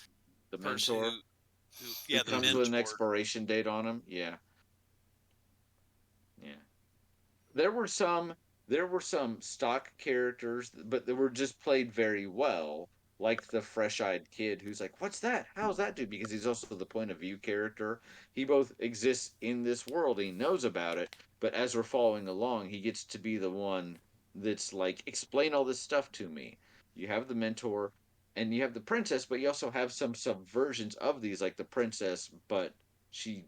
the person mentor who who yeah, the comes with an mentor. expiration date on him. Yeah, yeah. There were some there were some stock characters, but they were just played very well, like the fresh-eyed kid who's like, "What's that? How's that do?" Because he's also the point of view character. He both exists in this world, he knows about it, but as we're following along, he gets to be the one that's like, "Explain all this stuff to me." You have the mentor and you have the princess, but you also have some subversions of these, like the princess, but she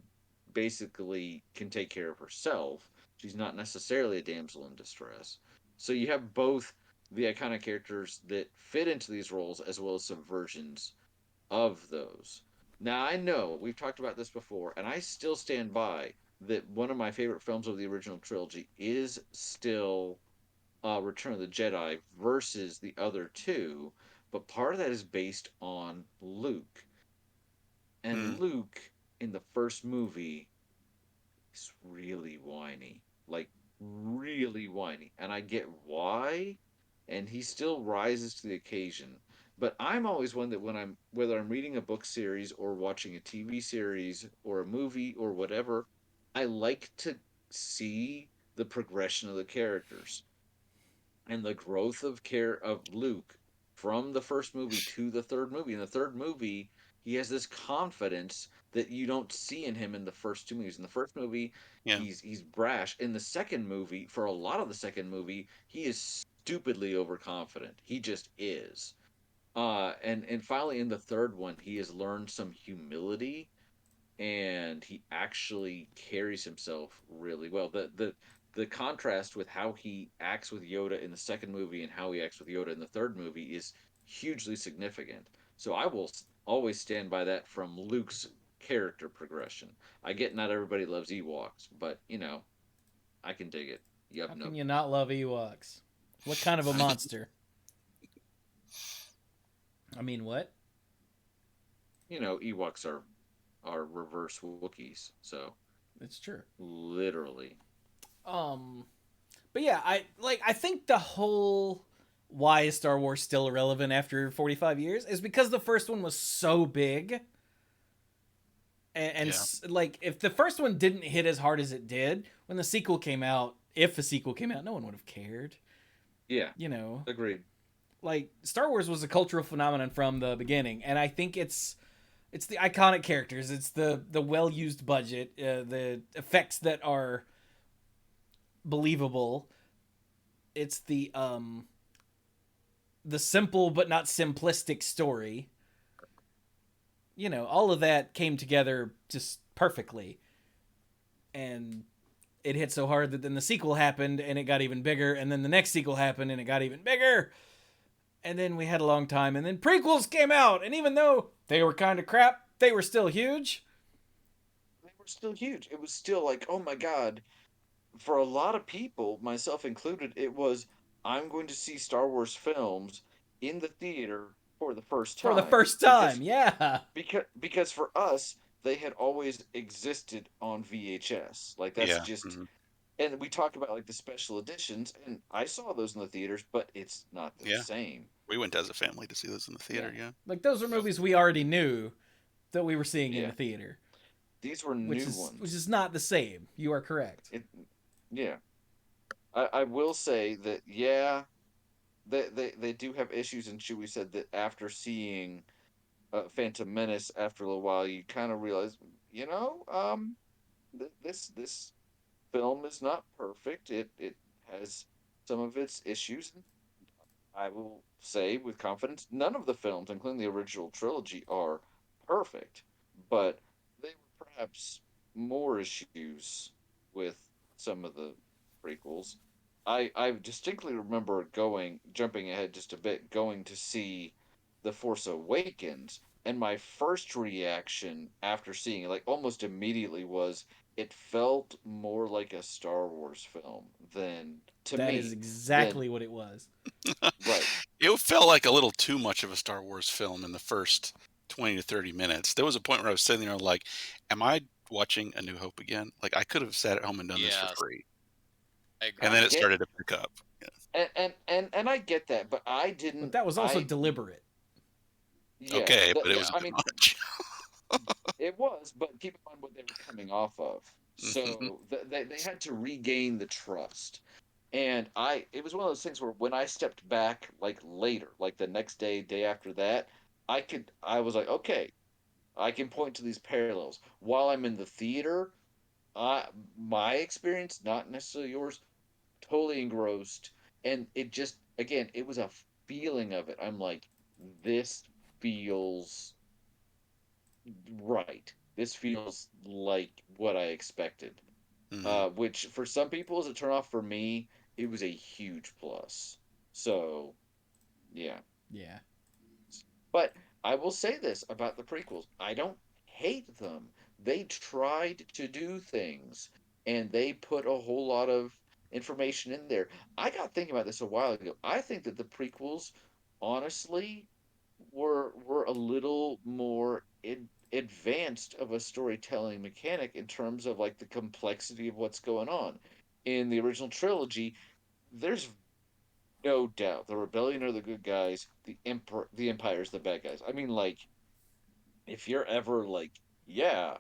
basically can take care of herself. She's not necessarily a damsel in distress. So you have both the iconic characters that fit into these roles as well as subversions of those. Now, I know we've talked about this before, and I still stand by that one of my favorite films of the original trilogy is still Return of the Jedi versus the other two, but part of that is based on Luke. And Hmm. Luke in the first movie is really whiny. Like, really whiny. And I get why, and he still rises to the occasion. But I'm always one that whether I'm reading a book series or watching a TV series or a movie or whatever, I like to see the progression of the characters and the growth of care of Luke from the first movie to the third movie. In the third movie, he has this confidence that you don't see in him in the first two movies. In the first movie, Yeah. he's brash. In the second movie, for a lot of the second movie, he is stupidly overconfident. He just is. And finally in the third one, he has learned some humility and he actually carries himself really well. The the contrast with how he acts with Yoda in the second movie and how he acts with Yoda in the third movie is hugely significant. So I will always stand by that from Luke's character progression. I get not everybody loves Ewoks, but I can dig it. You How have no, can you not love Ewoks? What kind of a monster? I mean, what? Ewoks are reverse Wookiees, so It's true. literally. But yeah, I think the whole why is Star Wars still irrelevant after 45 years is because the first one was so big. And Yeah. like, if the first one didn't hit as hard as it did, when the sequel came out, if a sequel came out, no one would have cared. Yeah, You know, agreed. like Star Wars was a cultural phenomenon from the beginning, and I think it's the iconic characters, it's the well used budget, the effects that are believable, it's the simple but not simplistic story. All of that came together just perfectly, and it hit so hard that then the sequel happened and it got even bigger, and then the next sequel happened and it got even bigger, and then we had a long time, and then prequels came out, and even though they were kind of crap, they were still huge. They were still huge. It was still like, oh my god, for a lot of people, myself included, it was, I'm going to see Star Wars films in the theater for the first For the time, first time, yeah. because for us they had always existed on VHS. Like that's Yeah. just, Hmm. and we talk about like the special editions, and I saw those in the theaters, but it's not the Yeah. same. We went as a family to see those in the theater. Yeah. Like, those were movies we already knew that we were seeing in Yeah, the theater, these were which new is ones. not the same. You are correct. It, yeah, I will say that, yeah, they do have issues, and Chewie said that after seeing Phantom Menace, after a little while, you kind of realize, this film is not perfect. It has some of its issues. I will say with confidence, none of the films, including the original trilogy, are perfect, but they were perhaps more issues with some of the prequels. I distinctly remember jumping ahead just a bit, going to see The Force Awakens, and my first reaction after seeing it, like almost immediately, was it felt more like a Star Wars film than to That is me than exactly what it was. right. It felt like a little too much of a Star Wars film in the first 20 to 30 minutes. There was a point where I was sitting there like, am I watching A New Hope again? Like, I could have sat at home and done this for Yes, free. I And I then it agree. get started to pick up. Yeah. and I get that, but But that was also deliberate. yeah, Okay, but it Yeah. was a I bit mean much. it was, but keep in mind what they were coming off of. So they had to regain the trust. And it was one of those things where when I stepped back, like later, like the next day, day after that, I was like, okay, I can point to these parallels. While I'm in the theater, my experience, not necessarily yours, totally engrossed, and it just, again, it was a feeling of it. I'm like, this feels right. This feels like what I expected. Mhm. Which for some people is a turnoff. For me, it was a huge plus. So yeah. Yeah. But I will say this about the prequels: I don't hate them. They tried to do things, and they put a whole lot of information in there. I got thinking about this a while ago. I think that the prequels, honestly, were a little more advanced of a storytelling mechanic in terms of like the complexity of what's going on. In the original trilogy, there's no doubt the rebellion are the good guys, the empire's the bad guys. I mean, like, if you're ever like, yeah,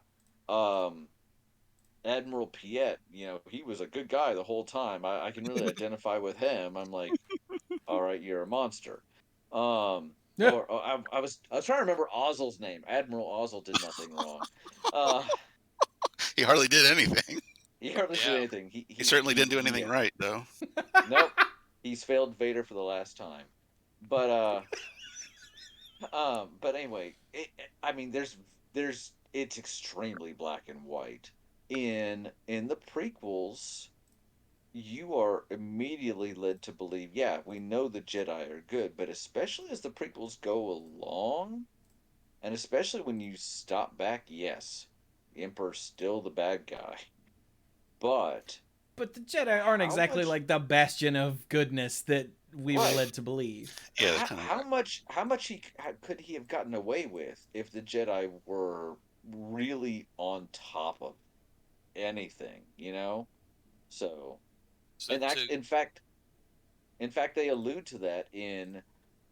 um Admiral Piet, he was a good guy the whole time. I can really identify with him. I'm like, all right, you're a monster. Um, Yeah. or I was trying to remember Ozzel's name. Admiral Ozzel did nothing wrong. Uh, He hardly did anything. he hardly did Yeah. anything. He He he certainly he didn't do he. anything right, though. Nope, he's failed Vader for the last time. But but anyway, I mean, it's extremely black and white in the prequels. you are immediately led to believe, yeah, we know the Jedi are good, but especially as the prequels go along, and especially when you stop back, yes, the Emperor's still the bad guy. But But the Jedi aren't how exactly much like the bastion of goodness that we were right? led to believe. Yeah, they're kind of How much could he have gotten away with if the Jedi were really on top of anything, you know? So, So and to in fact, they allude to that in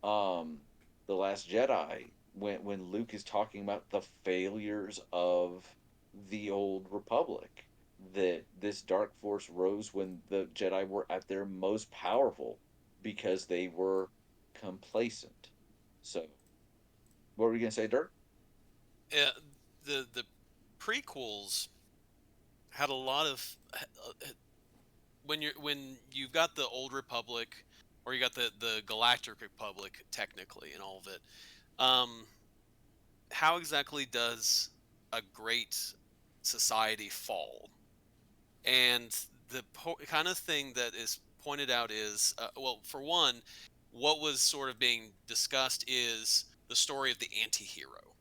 um the Last Jedi when Luke is talking about the failures of the old Republic. That this dark force rose when the Jedi were at their most powerful because they were complacent. So, what were you gonna say, Dirk? uh, the prequels had a lot of when you've got the old Republic, or you got the Galactic Republic technically and all of it. Um, how exactly does a great society fall? And the kind of thing that is pointed out is, well, for one, what was sort of being discussed is the story of the anti-hero.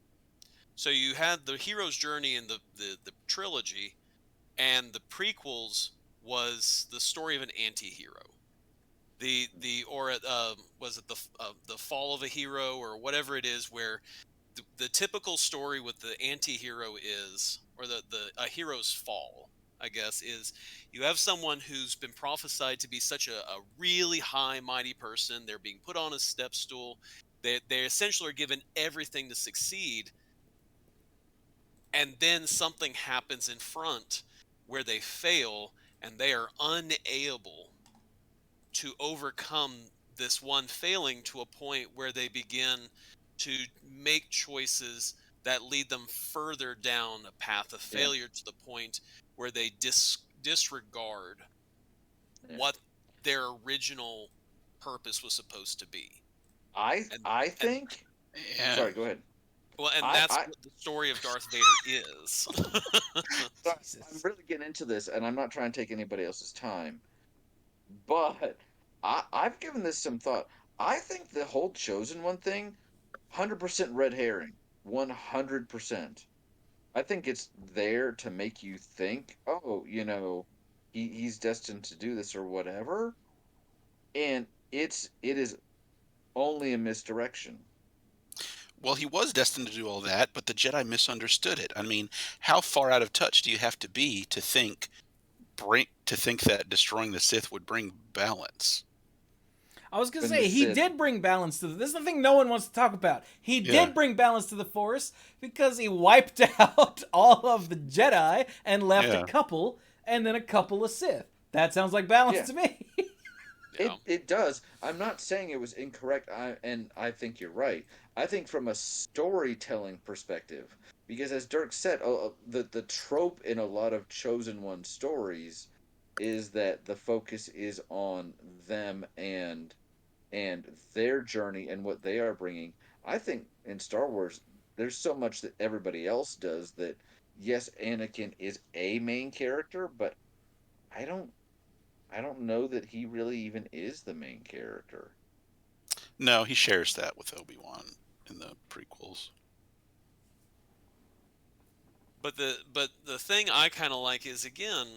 So you had the hero's journey in the trilogy, and the prequels was the story of an anti-hero. The or was it the fall of a hero, or whatever it is, where the typical story with the anti-hero is, or the a hero's fall, I guess, is you have someone who's been prophesied to be such a really high mighty person. They're being put on a step stool. They essentially are given everything to succeed, and then something happens in front where they fail, and they are unable to overcome this one failing to a point where they begin to make choices that lead them further down a path of Yeah, failure, to the point where they disregard yeah. what their original purpose was supposed to be. I and I and think. yeah. Sorry, go ahead. well, and I that's I what the story of Darth Vader is. so I'm Jesus. really getting into this, and I'm not trying to take anybody else's time, but I've given this some thought. I think the whole chosen one thing, 100% red herring, 100%. I think it's there to make you think, oh, he's destined to do this or whatever, and it is only a misdirection. Well, he was destined to do all that, but the Jedi misunderstood it. I mean, how far out of touch do you have to be to think that destroying the Sith would bring balance? I was gonna When the say he Sith, did bring balance to the. This is the thing no one wants to talk about. He Yeah. did bring balance to the Force because he wiped out all of the Jedi and left a Yeah. couple, and then a couple of Sith. That sounds like balance yeah, to me. Yeah. it does. I'm not saying it was incorrect. I think you're right. I think from a storytelling perspective, because as Dirk said, the trope in a lot of chosen one stories is that the focus is on them and their journey and what they are bringing. I think in Star Wars, there's so much that everybody else does that. Yes, Anakin is a main character, but I don't I don't know that he really even is the main character. No, he shares that with Obi-Wan in the prequels. But the thing I kind of like is, again,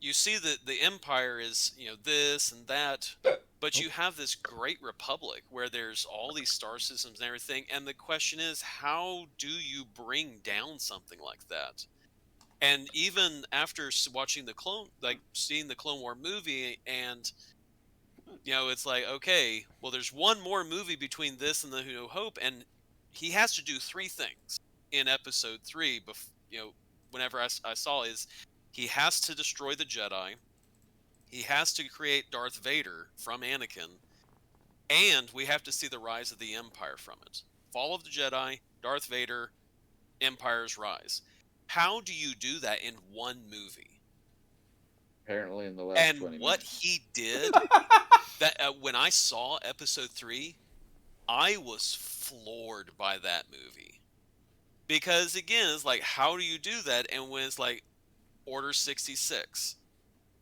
you see that the Empire is, this and that, but you have this great republic where there's all these star systems and everything, and the question is, how do you bring down something like that? And even after watching seeing the Clone War movie, and it's like, okay, well, there's one more movie between this and the New Hope, and he has to do three things in Episode 3. Whenever I saw, is he has to destroy the Jedi, he has to create Darth Vader from Anakin, and we have to see the rise of the Empire from it. Fall of the Jedi, Darth Vader, Empire's rise. How do you do that in one movie? Apparently, in the last And 20 what minutes. he did, that when I saw Episode 3, I was floored by that movie. Because again, it's like, how do you do that? And when it's like Order 66,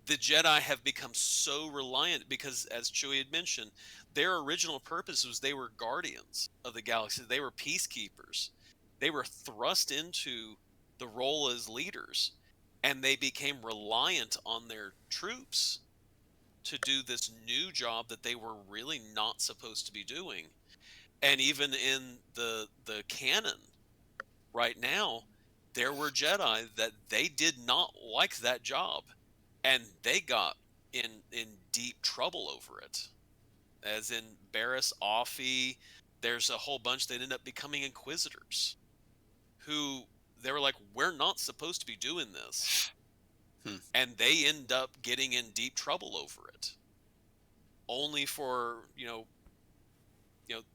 the Jedi have become so reliant because, as Chewie had mentioned, their original purpose was they were guardians of the galaxy. They were peacekeepers. They were thrust into the role as leaders, and they became reliant on their troops to do this new job that they were really not supposed to be doing. And even in the canon right now, there were Jedi that they did not like that job, and they got in deep trouble over it. As in Barriss Offee, there's a whole bunch that ended up becoming Inquisitors, who they were like, we're not supposed to be doing this, and they end up getting in deep trouble over it, only for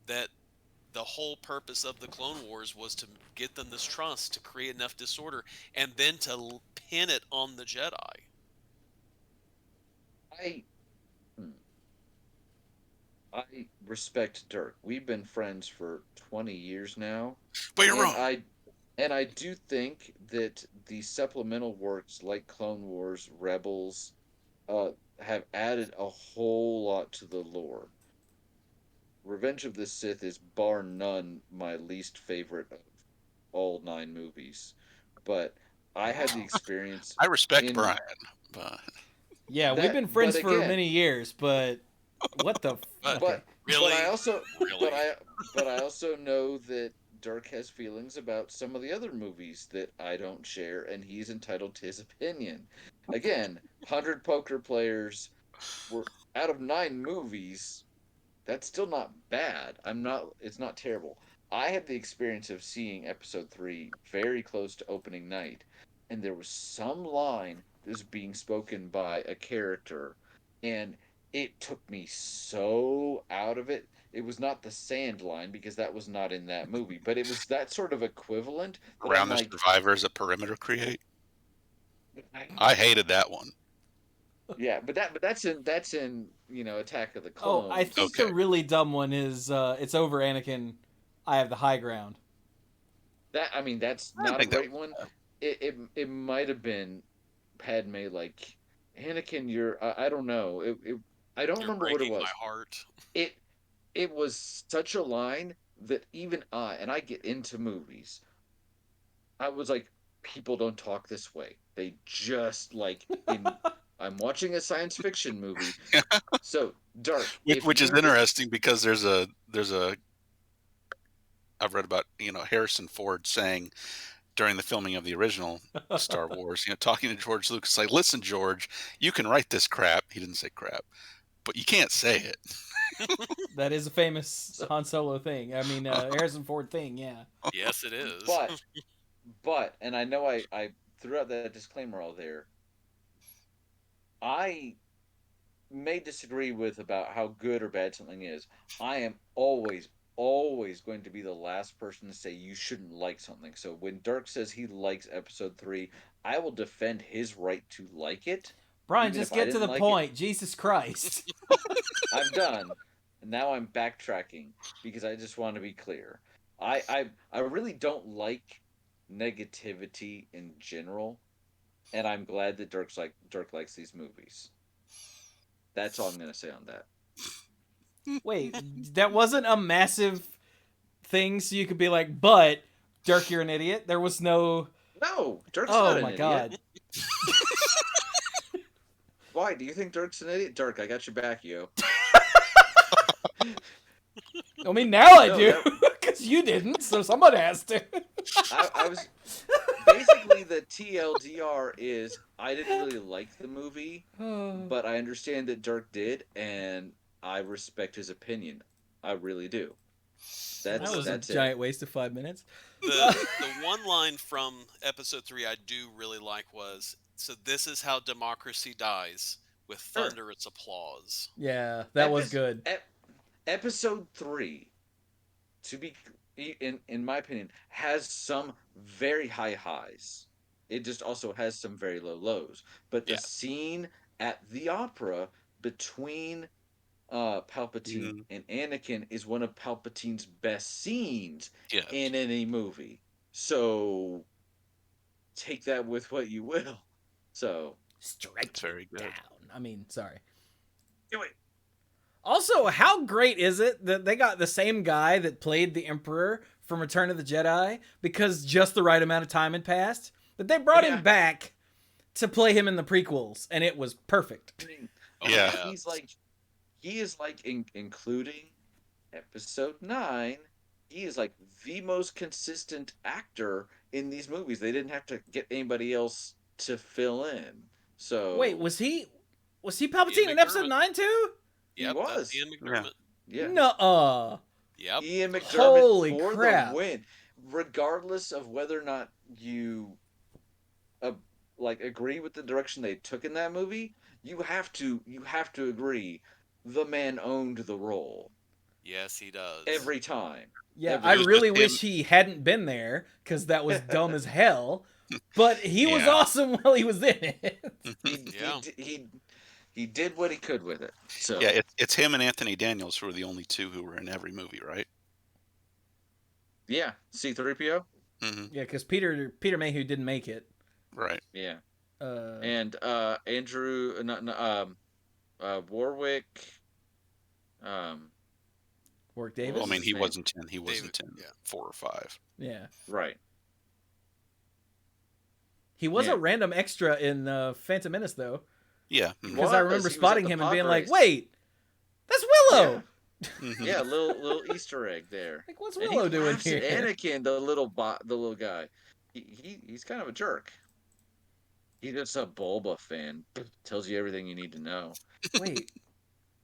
that the whole purpose of the Clone Wars was to get them this trust, to create enough disorder, and then to pin it on the Jedi. I I respect Dirk. We've been friends for 20 years now, But you're and wrong. I do think that the supplemental works like Clone Wars, Rebels, have added a whole lot to the lore. Revenge of the Sith is bar none my least favorite of all 9 movies, but I had the experience I respect in Brian, but Yeah, we've that. been But friends for again, many years, but what the? But Okay. but I really, also really, but I also know that Dirk has feelings about some of the other movies that I don't share, and he's entitled to his opinion. Again, 100 poker players were out of 9 movies. That's still not bad. I'm not. It's not terrible. I had the experience of seeing Episode 3 very close to opening night, and there was some line that was being spoken by a character, and it took me so out of it. It was not the sand line because that was not in that movie, but it was that sort of equivalent that I'm around the like, survivors, a perimeter create. I, I hated that one. yeah, but that's in Attack of the Oh, I Clones. think the Okay, really dumb one is it's over Anakin. I have the high ground. That's I didn't not a think that great one. It might have been Padme, like, Anakin, I don't know. I don't you're remember what it breaking my was. heart. It it was such a line that even I get into movies. I was like, people don't talk this way. They just like in I'm watching a science fiction movie. So, Dark, if which is you if interesting because there's a I've read about Harrison Ford saying during the filming of the original Star Wars, talking to George Lucas, like, listen, George, you can write this crap. He didn't say crap, but you can't say it. That is a famous so, Han Solo thing. I mean, Harrison Ford thing. Yeah. Yes, it is. but and I know I threw out that disclaimer all there. I may disagree with about how good or bad something is. I am always going to be the last person to say you shouldn't like something. So when Dirk says he likes Episode 3, I will defend his right to like it, Brian, even just if I get to didn't the like it. point. Jesus Christ. I'm done. And now I'm backtracking because I just want to be clear. I really don't like negativity in general, and I'm glad that Dirk likes these movies. That's all I'm gonna say on that. Wait, that wasn't a massive thing, so you could be like, but Dirk, you're an idiot. There was no. No, Dirk's Oh not an my idiot. god. Why? Do you think Dirk's an idiot? Dirk, I got your back, yo. I mean, now I No, do, that because you didn't, so somebody has to. I was basically the TLDR is I didn't really like the movie, but I understand that Dirk did, and I respect his opinion. I really do. That That's was a that's it. giant waste of 5 minutes. The one line from Episode 3 I do really like was, "So this is how democracy dies, with Sure. thunderous applause." Yeah, that was Epis- good. ep- Episode 3, to be in my opinion, has some very high highs. It just also has some very low lows. But the Yeah, scene at the opera between Palpatine Mhm. and Anakin is one of Palpatine's best scenes Yes. in any movie. So take that with what you will. So Strike It's very good. down. I mean, sorry. Do it. Also, how great is it that they got the same guy that played the Emperor from Return of the Jedi because just the right amount of time had passed, that they brought him back to play him in the prequels, and it was perfect. I mean, Yeah. he is like including episode 9, he is like the most consistent actor in these movies. They didn't have to get anybody else to fill in. So Wait, was he Palpatine Ian in episode McDermott. 9 too? He Yep, was. that's Ian McDermott. Yeah. Nuh-uh. Yep. Ian McDermott Holy for crap. the win. Regardless of whether or not you agree with the direction they took in that movie, you have to agree the man owned the role Yes, he does. every time. Yeah, It I was really just wish him. he hadn't been there because that was dumb as hell. But he was Yeah. awesome while he was in it. He did what he could with it. So Yeah, it's him and Anthony Daniels who are the only two who were in every movie, right? yeah, C-3PO. Mm-hmm. Yeah, because Peter Mayhew didn't make it. Right. Yeah, Uh, and Andrew, Warwick. Warwick Davis. Well, I mean, he name? wasn't in. He wasn't David, in yeah. 4 or 5. Yeah, Right. he was Yeah. a random extra in Phantom Menace though, Yeah. because I remember He was at spotting the him and pod being like, race. "Wait, that's Willow." Mhm. Yeah, little Easter egg there. Like, what's And Willow he doing laughs at here? Anakin, the little guy. He's kind of a jerk. He's just a Bulba fan. Tells you everything you need to know. Wait,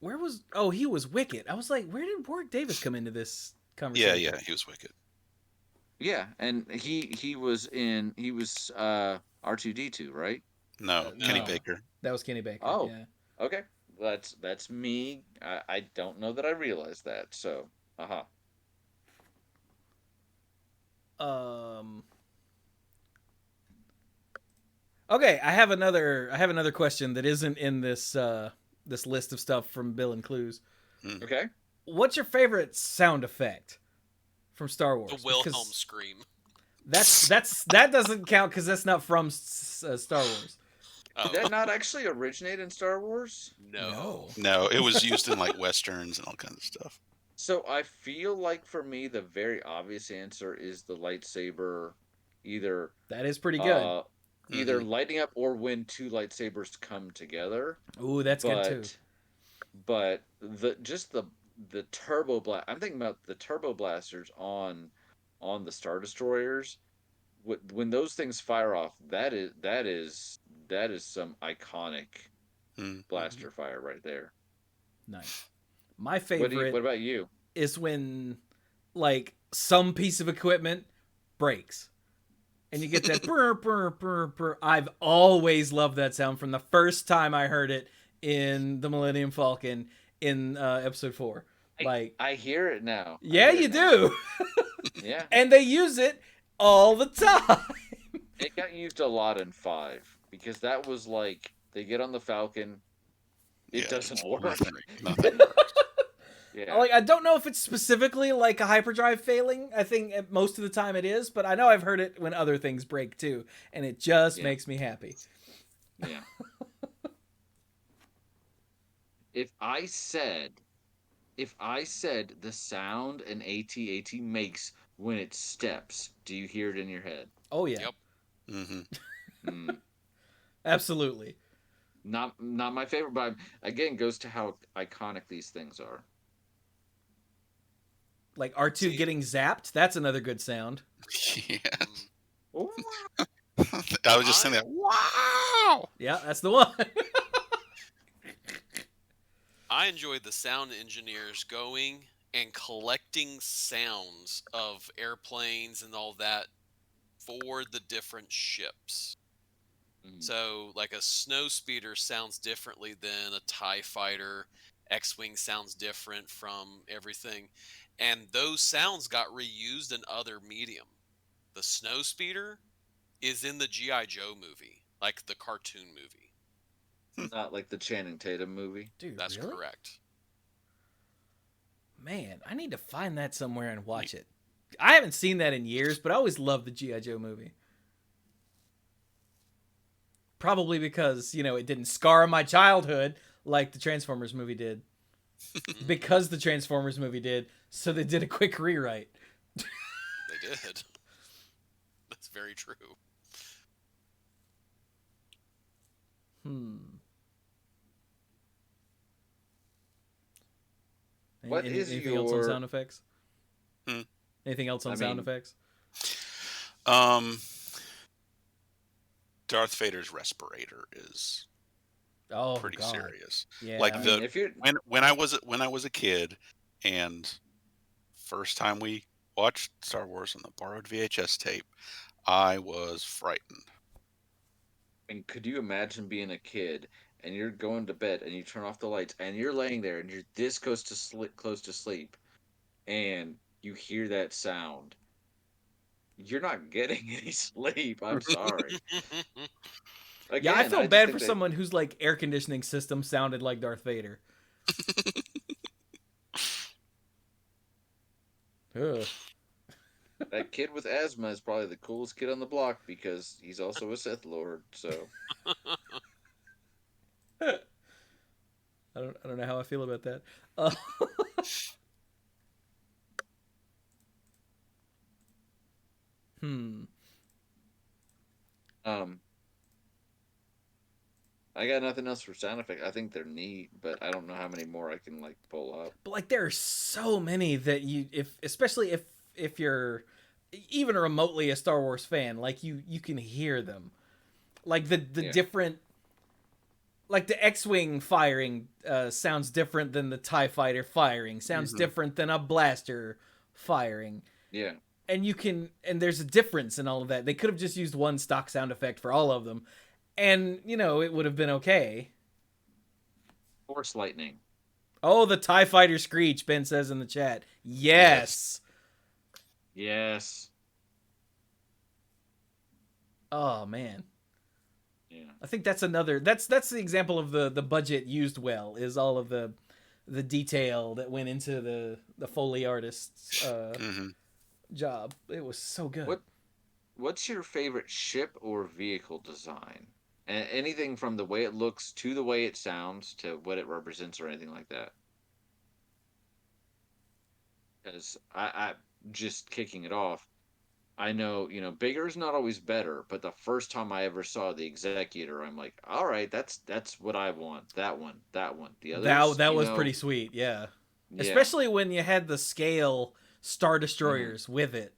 where was? Oh, he was Wicket. I was like, where did Warwick Davis come into this Yeah, conversation? yeah, he was wicked. Yeah, and he was R2D2, right? No, Kenny no. Baker. That was Kenny Baker. Oh. Yeah. Okay, that's me. I don't know that I realized that. So, Okay, I have another question that isn't in this this list of stuff from Bill and Clues. okay. What's your favorite sound effect from Star Wars? The Wilhelm Because scream. that doesn't count because that's not from Star Wars. Oh, Did that not actually originate in Star Wars? no. No, it was used in like westerns and all kinds of stuff. So I feel like for me the very obvious answer is the lightsaber, either That is pretty good. either lighting up or when two lightsabers come together. Ooh, that's good too. But the turbo blast. I'm thinking about the turbo blasters on the Star Destroyers. When those things fire off, that is some iconic blaster fire right there. Nice. My What favorite about you? is when like some piece of equipment breaks. And you get that brr, brr, brr, brr. I've always loved that sound from the first time I heard it in the Millennium Falcon in episode 4. Like, I hear it now. yeah, you do. Yeah. And they use it all the time. It got used a lot in 5 because that was like they get on the Falcon, it doesn't work. Nothing. Yeah. Like, I don't know if it's specifically like a hyperdrive failing. I think most of the time it is, but I know I've heard it when other things break too, and it just makes me happy. Yeah. If I said the sound an AT-AT makes when it steps, do you hear it in your head? Oh yeah, Yep. Mm-hmm. absolutely. Not my favorite, but again, goes to how iconic these things are. Like R2 getting zapped. That's another good sound. Yeah. Ooh. I was just saying that. Wow. Yeah, that's the one. I enjoyed the sound engineers going and collecting sounds of airplanes and all that for the different ships. So, like a snow speeder sounds differently than a TIE fighter. X-Wing sounds different from everything. And those sounds got reused in other medium. The snow speeder is in the G.I. Joe movie, like the cartoon movie. Not like the Channing Tatum movie. Dude, That's really? correct. Man, I need to find that somewhere and watch it. I haven't seen that in years, but I always loved the G.I. Joe movie. Probably because, it didn't scar my childhood like the Transformers movie did. Because the Transformers movie did, so they did a quick rewrite. They did. That's very true. What is anything else on your- sound effects? Hmm. Anything else on I sound mean- effects? Darth Vader's respirator is Oh, pretty God. serious. Yeah. Like I the mean, if you're when I was a kid, and first time we watched Star Wars on the borrowed VHS tape, I was frightened. And could you imagine being a kid and you're going to bed and you turn off the lights and you're laying there and you're this close to sleep and you hear that sound? You're not getting any sleep. I'm sorry. Yeah, I Again, feel just bad think for that- someone whose like air conditioning system sounded like Darth Vader. Ugh. That kid with asthma is probably the coolest kid on the block because he's also a Sith Lord. So I don't know how I feel about that. Uh, hmm. I got nothing else for sound effects. I think they're neat, but I don't know how many more I can like pull up. But like there are so many that especially if you're even remotely a Star Wars fan, like you can hear them. Like the Yeah. different, like the X-wing firing sounds different than the TIE fighter firing, sounds different than a blaster firing. Yeah. And there's a difference in all of that. They could have just used one stock sound effect for all of them, and it would have been okay. Force lightning. Oh, the TIE fighter screech, Ben says in the chat. Yes. Yes. Oh man. Yeah. I think that's that's the example of the budget used well, is all of the detail that went into the Foley artist's job. It was so good. What's your favorite ship or vehicle design? Anything from the way it looks to the way it sounds to what it represents or anything like that. Because I just kicking it off, I know, bigger is not always better, but the first time I ever saw the Executor, I'm like, all right, that's what I want. That one. The others, That was pretty sweet, yeah. yeah. Especially when you had the scale Star Destroyers with it.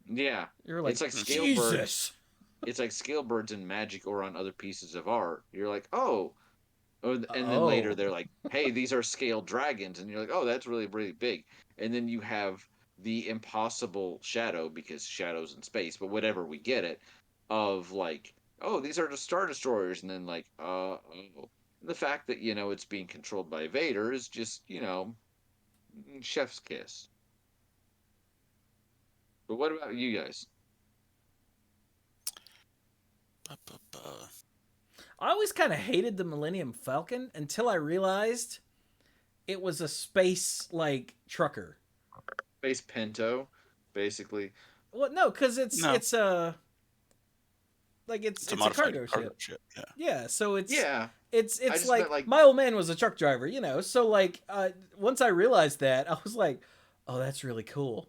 Yeah. You're like, It's like scale birds. Jesus. It's like scale birds in Magic or on other pieces of art. You're like, oh. And then later Oh. they're like, hey, these are scale dragons. And you're like, oh, that's really, really big. And then you have the impossible shadow, because shadow's in space, but whatever, we get it, of like, oh, these are the Star Destroyers. And then like, oh. The fact that, it's being controlled by Vader is just, chef's kiss. But what about you guys? I always kind of hated the Millennium Falcon until I realized it was a space like trucker. Space Pinto, basically. Well, no, because it's No. it's a modified cargo ship. Yeah. Yeah, so it's Yeah. it's just like, meant, like- my old man was a truck driver, So like once I realized that, I was like, oh, that's really cool.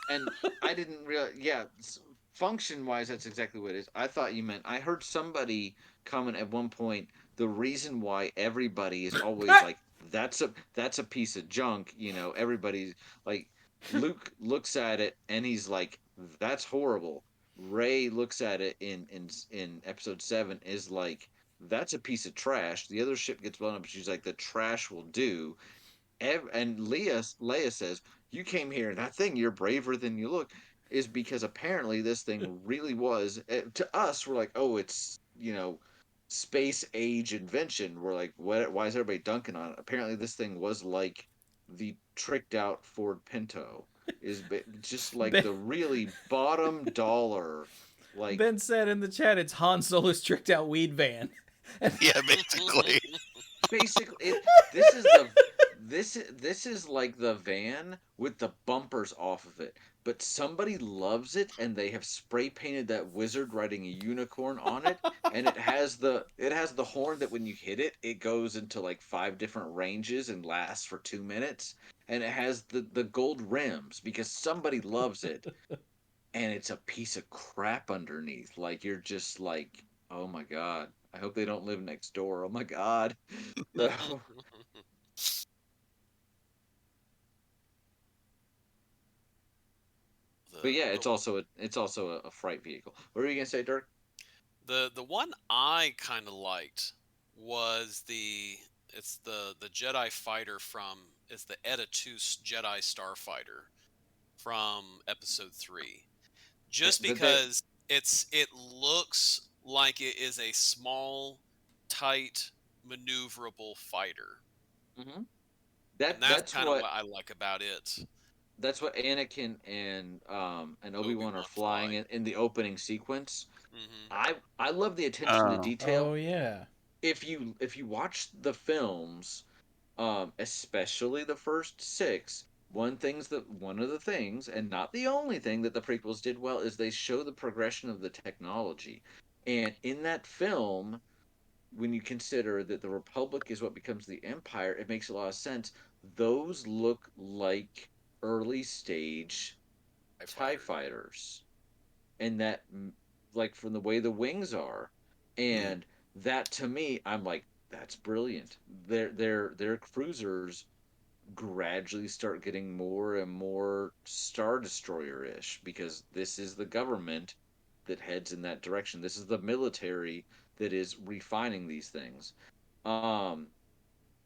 And I didn't realize, function wise, that's exactly what it is. I thought you meant, I heard somebody comment at one point, the reason why everybody is always like, that's a piece of junk, everybody's like, Luke looks at it and he's like, that's horrible. Rey looks at it in episode 7 is like, that's a piece of trash. The other ship gets blown up, she's like, the trash will do. And Leia says, you came here, and that thing, you're braver than you look, is because apparently this thing really was, to us, we're like, oh, it's, space age invention. We're like, why is everybody dunking on it? Apparently this thing was like the tricked out Ford Pinto. Is just like the really bottom dollar. Like, Ben said in the chat, it's Han Solo's tricked out weed van. Yeah, basically. basically, this is like the van with the bumpers off of it, but somebody loves it and they have spray painted that wizard riding a unicorn on it, and it has the horn that when you hit it, it goes into like 5 different ranges and lasts for 2 minutes, and it has the gold rims because somebody loves it, and it's a piece of crap underneath. Like you're just like, oh my god, I hope they don't live next door. Oh my god. So, but the yeah, the it's also a fright vehicle. What are you gonna say, Dirk? the one I kind of liked was the Jedi fighter from it's the Eta 2 Jedi Starfighter from Episode 3. Just They because it looks like it is a small, tight, maneuverable fighter, hmm and that that's that's kind of what what I like about it. that's what Anakin and Obi-Wan are Obi-Wan flying fly. in the opening sequence. Hmm. I love the attention to Oh, detail. Oh yeah. If you watch the films, especially the first six, one of the things, and not the only thing that the prequels did well is they show the progression of the technology. And in that film, when you consider that the Republic is what becomes the Empire, it makes a lot of sense. Those look like early stage TIE TIE fighters. fighters. And that, like, from the way the wings are. mm, And that to me, I'm like, that's brilliant. Their cruisers gradually start getting more and more Star Destroyer ish because this is the government that heads in that direction. This is the military that is refining these things. Um,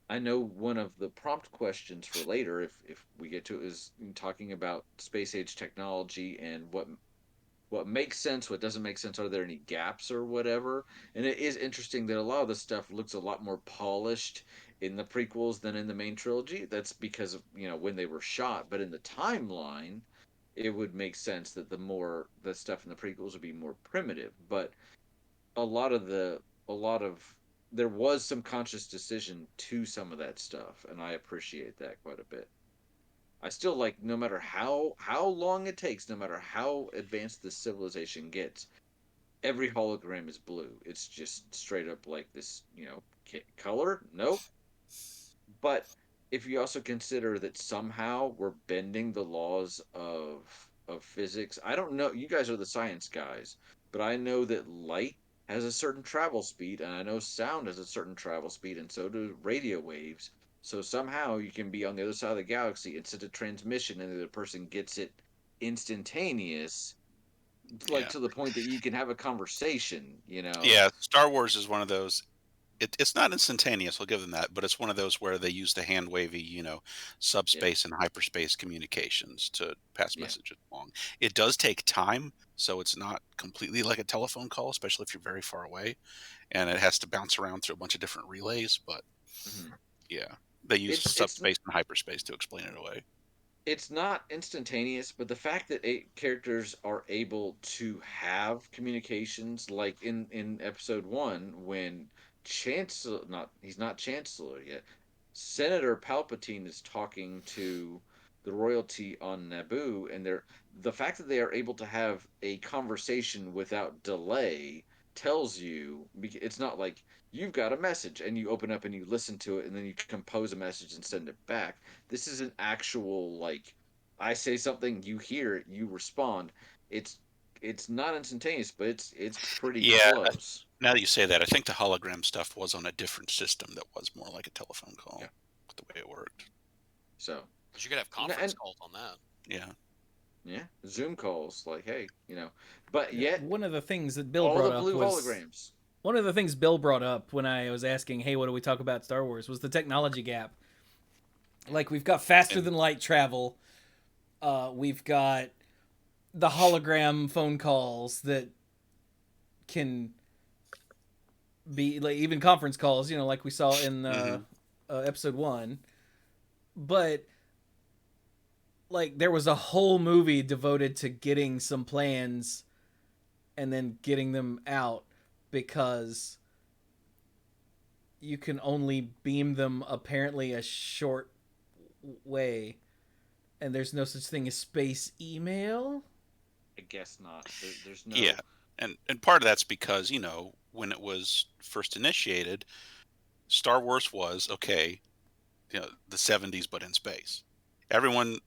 I know one of the prompt questions for later, if we get to it, is talking about space age technology and what makes sense, what doesn't make sense, are there any gaps or whatever? And it is interesting that a lot of the stuff looks a lot more polished in the prequels than in the main trilogy. That's because of, when they were shot, but in the timeline, it would make sense that the stuff in the prequels would be more primitive. But a lot of the a lot of there was some conscious decision to some of that stuff, and I appreciate that quite a bit. I still like, no matter how long it takes, no matter how advanced the civilization gets, every hologram is blue. It's just straight up like this, color. Nope. But if you also consider that somehow we're bending the laws of physics, I don't know. You guys are the science guys, but I know that light has a certain travel speed, and I know sound has a certain travel speed, and so do radio waves. So somehow you can be on the other side of the galaxy and send a transmission, and the other person gets it instantaneous, like yeah, to the point that you can have a conversation. yeah. Star Wars is one of those. It's not instantaneous. I'll give them that, but it's one of those where they use the hand wavy, Yeah, subspace and hyperspace communications to pass yeah. messages along. It does take time, so it's not completely like a telephone call, especially if you're very far away, and it has to bounce around through a bunch of different relays. But hmm yeah, they use It's it's subspace and hyperspace to explain it away. it's not instantaneous, but the fact that 8 characters are able to have communications, like in episode one, when Chancellor, not he's not Chancellor yet, Senator Palpatine is talking to the royalty on Naboo, and the fact that they are able to have a conversation without delay tells you it's not like you've got a message and you open up and you listen to it and then you compose a message and send it back. This is an actual, like, I say something, you hear it, you respond. It's not instantaneous, but it's pretty Yeah, close. now that you say that, I think the hologram stuff was on a different system that was more like a telephone call, Yeah. with the way it worked. So, Because you could have conference and calls on that. Yeah. yeah, Zoom calls, like, hey, but Yeah, yet one of the things that Bill all the brought up blue was holograms. one of the things Bill brought up when I was asking, "Hey, what do we talk about Star Wars?" was the technology gap. Like we've got faster And than light travel. We've got the hologram phone calls that can be like even conference calls, like we saw in mhm. episode one. But like there was a whole movie devoted to getting some plans and then getting them out because you can only beam them apparently a short way, and there's no such thing as space email. I guess not. There's no. Yeah, and part of that's because when it was first initiated, Star Wars was okay, the 70s, but in space. Everyone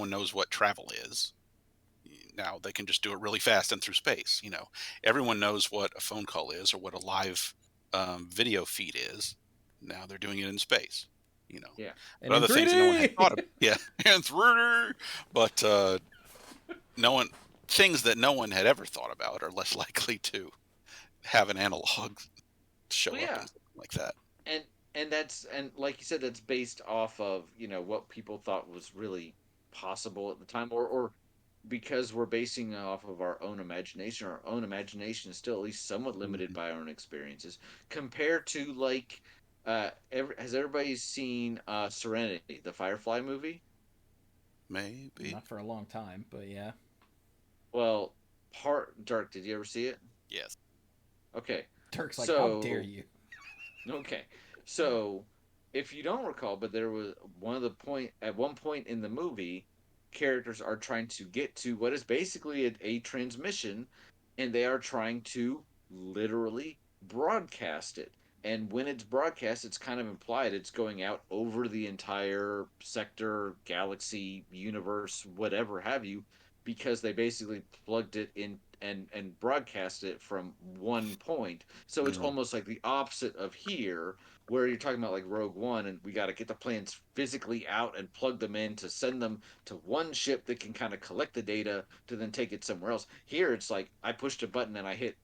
knows what travel is. Now they can just do it really fast and through space. Everyone knows what a phone call is or what a live video feed is. Now they're doing it in space. Yeah. And But in other things that no one had 3D. thought of. Yeah, and through, but no one things that no one had ever thought about are less likely to have an analog show Well, up yeah. and something like that. And like you said, that's based off of what people thought was really possible at the time, or because we're basing it off of our own imagination. Our own imagination is still at least somewhat limited Mhm. by our own experiences, compared to has everybody seen Serenity, the Firefly movie? Maybe. Not for a long time, but yeah. Well, part Dark, did you ever see it? Yes. Okay. Turk's like, how dare So you? Okay. So, if you don't recall, but there was at one point in the movie, characters are trying to get to what is basically a transmission, and they are trying to literally broadcast it. And when it's broadcast, it's kind of implied it's going out over the entire sector, galaxy, universe, whatever have you, because they basically plugged it in and broadcast it from one point. So it's Mhm. almost like the opposite of here, where you're talking about like Rogue One, and we got to get the plans physically out and plug them in to send them to one ship that can kind of collect the data to then take it somewhere else. Here, it's like I pushed a button and I hit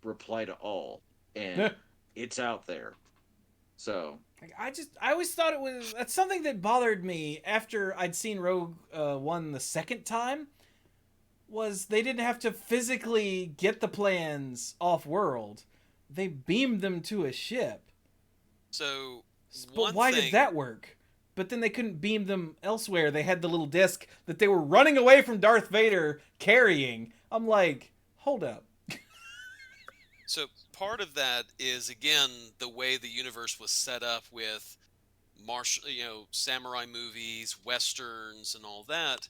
reply to all, and it's out there. So Like, I always thought it was that's something that bothered me after I'd seen Rogue One the second time. Was they didn't have to physically get the plans off world, they beamed them to a ship. So But one why did thing, that work? But then they couldn't beam them elsewhere. They had the little disc that they were running away from Darth Vader carrying. I'm like, hold up. so part of that is again the way the universe was set up with martial, samurai movies, westerns, and all that.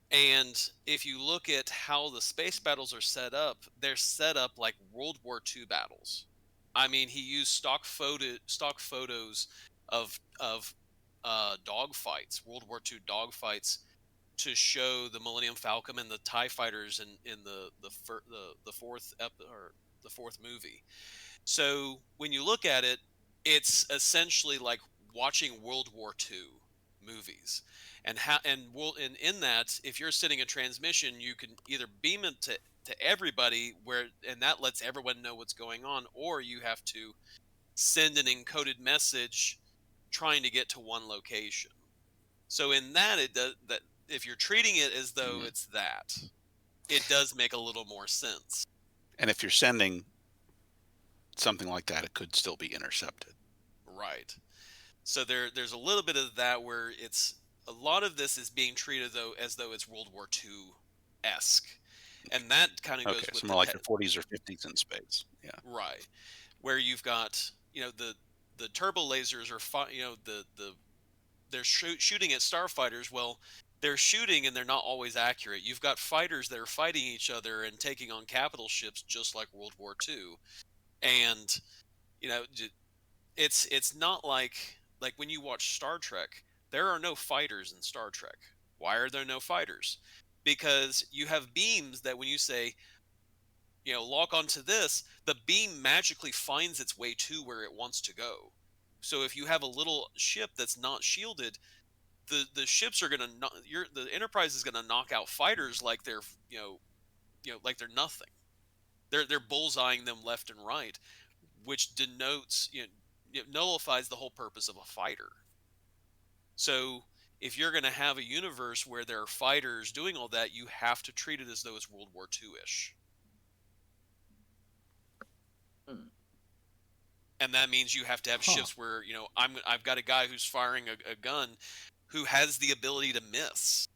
And if you look at how the space battles are set up, they're set up like World War II battles. I mean, he used stock photos of dogfights, World War II dogfights, to show the Millennium Falcon and the Tie Fighters in the fourth movie. So when you look at it, it's essentially like watching World War II movies. And in that, if you're sending a transmission, you can either beam it to everybody and that lets everyone know what's going on, or you have to send an encoded message trying to get to one location. So in that, it does that. If you're treating it as though it's that, it does make a little more sense. And if you're sending something like that, it could still be intercepted. Right. So there's a little bit of that where it's a lot of this is being treated as though it's World War II esque, and that kind of Okay, goes with so more like the 40s or 50s in space. Yeah. right, where you've got the turbo lasers are the they're shooting at starfighters. Well, they're shooting and they're not always accurate. You've got fighters that are fighting each other and taking on capital ships just like World War II, and you know it's not like when you watch Star Trek, there are no fighters in Star Trek. Why are there no fighters? Because you have beams that when you say, lock onto this, the beam magically finds its way to where it wants to go. So if you have a little ship that's not shielded, the ships are gonna the Enterprise is gonna knock out fighters like they're like they're nothing. They're bullseyeing them left and right, which denotes it nullifies the whole purpose of a fighter. So if you're going to have a universe where there are fighters doing all that, you have to treat it as though it's World War II ish. Hmm. And that means you have to have Huh. ships where I've got a guy who's firing a gun who has the ability to miss.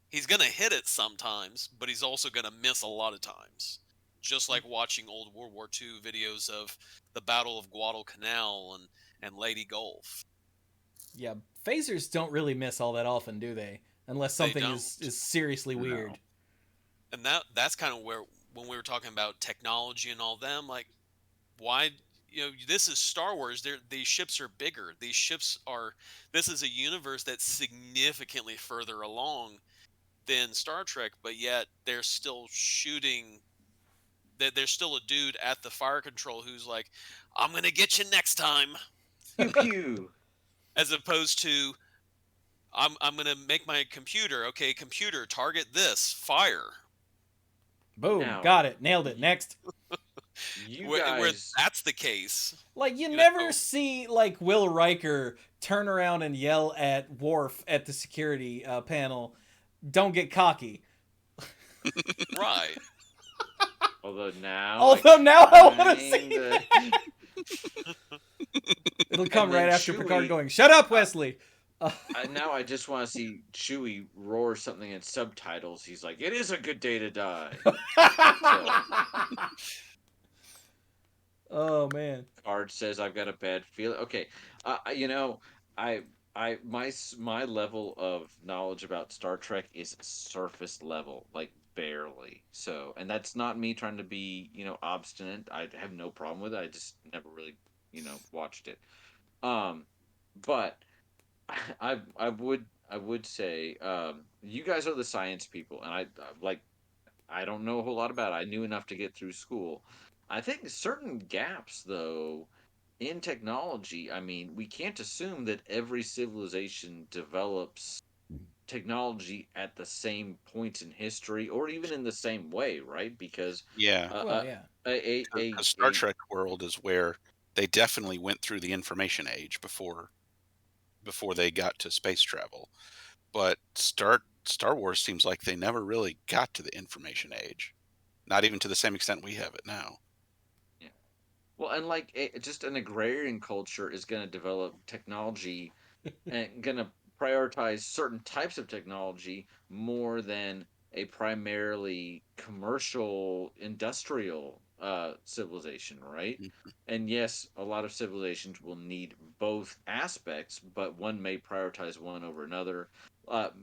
He's going to hit it sometimes, but he's also going to miss a lot of times. Just like watching old World War II videos of the Battle of Guadalcanal and Lady Gulf. Yeah, phasers don't really miss all that often, do they? Unless They something don't. is seriously No. weird. And that's kind of where, when we were talking about technology and all them, like, why, this is Star Wars. These ships are bigger. This is a universe that's significantly further along than Star Trek, but yet they're still shooting. There's still a dude at the fire control who's like, I'm gonna get you next time, Pew pew. as opposed to, I'm gonna make my computer, okay, computer, target this, fire. Boom, Now, got it, nailed it. Next. you Where guys, that's the case. Like you You never know? see like Will Riker turn around and yell at Worf at the security panel, "Don't get cocky." Right. although now, Although now I want to see kinda- that. It'll come And then right after Picard Chewie- going, "Shut up, Wesley." now I just want to see Chewie roar something in subtitles. He's like, "It is a good day to die." Oh man. Card says I've got a bad feeling. Okay, you know, I, my level of knowledge about Star Trek is surface level, like barely. So, and that's not me trying to be, obstinate. I have no problem with it. I just never really, watched it. Um, but I would say, you guys are the science people, and I don't know a whole lot about it. I knew enough to get through school. I think certain gaps, though, in technology, I mean, we can't assume that every civilization develops technology at the same point in history or even in the same way, right? Because Yeah, Well, yeah. because Star Trek world is where they definitely went through the information age before they got to space travel. But Star Wars seems like they never really got to the information age, not even to the same extent we have it now. yeah. Well, and like just an agrarian culture is going to develop technology and going to prioritize certain types of technology more than a primarily commercial industrial civilization, right? Mm. And yes, a lot of civilizations will need both aspects, but one may prioritize one over another.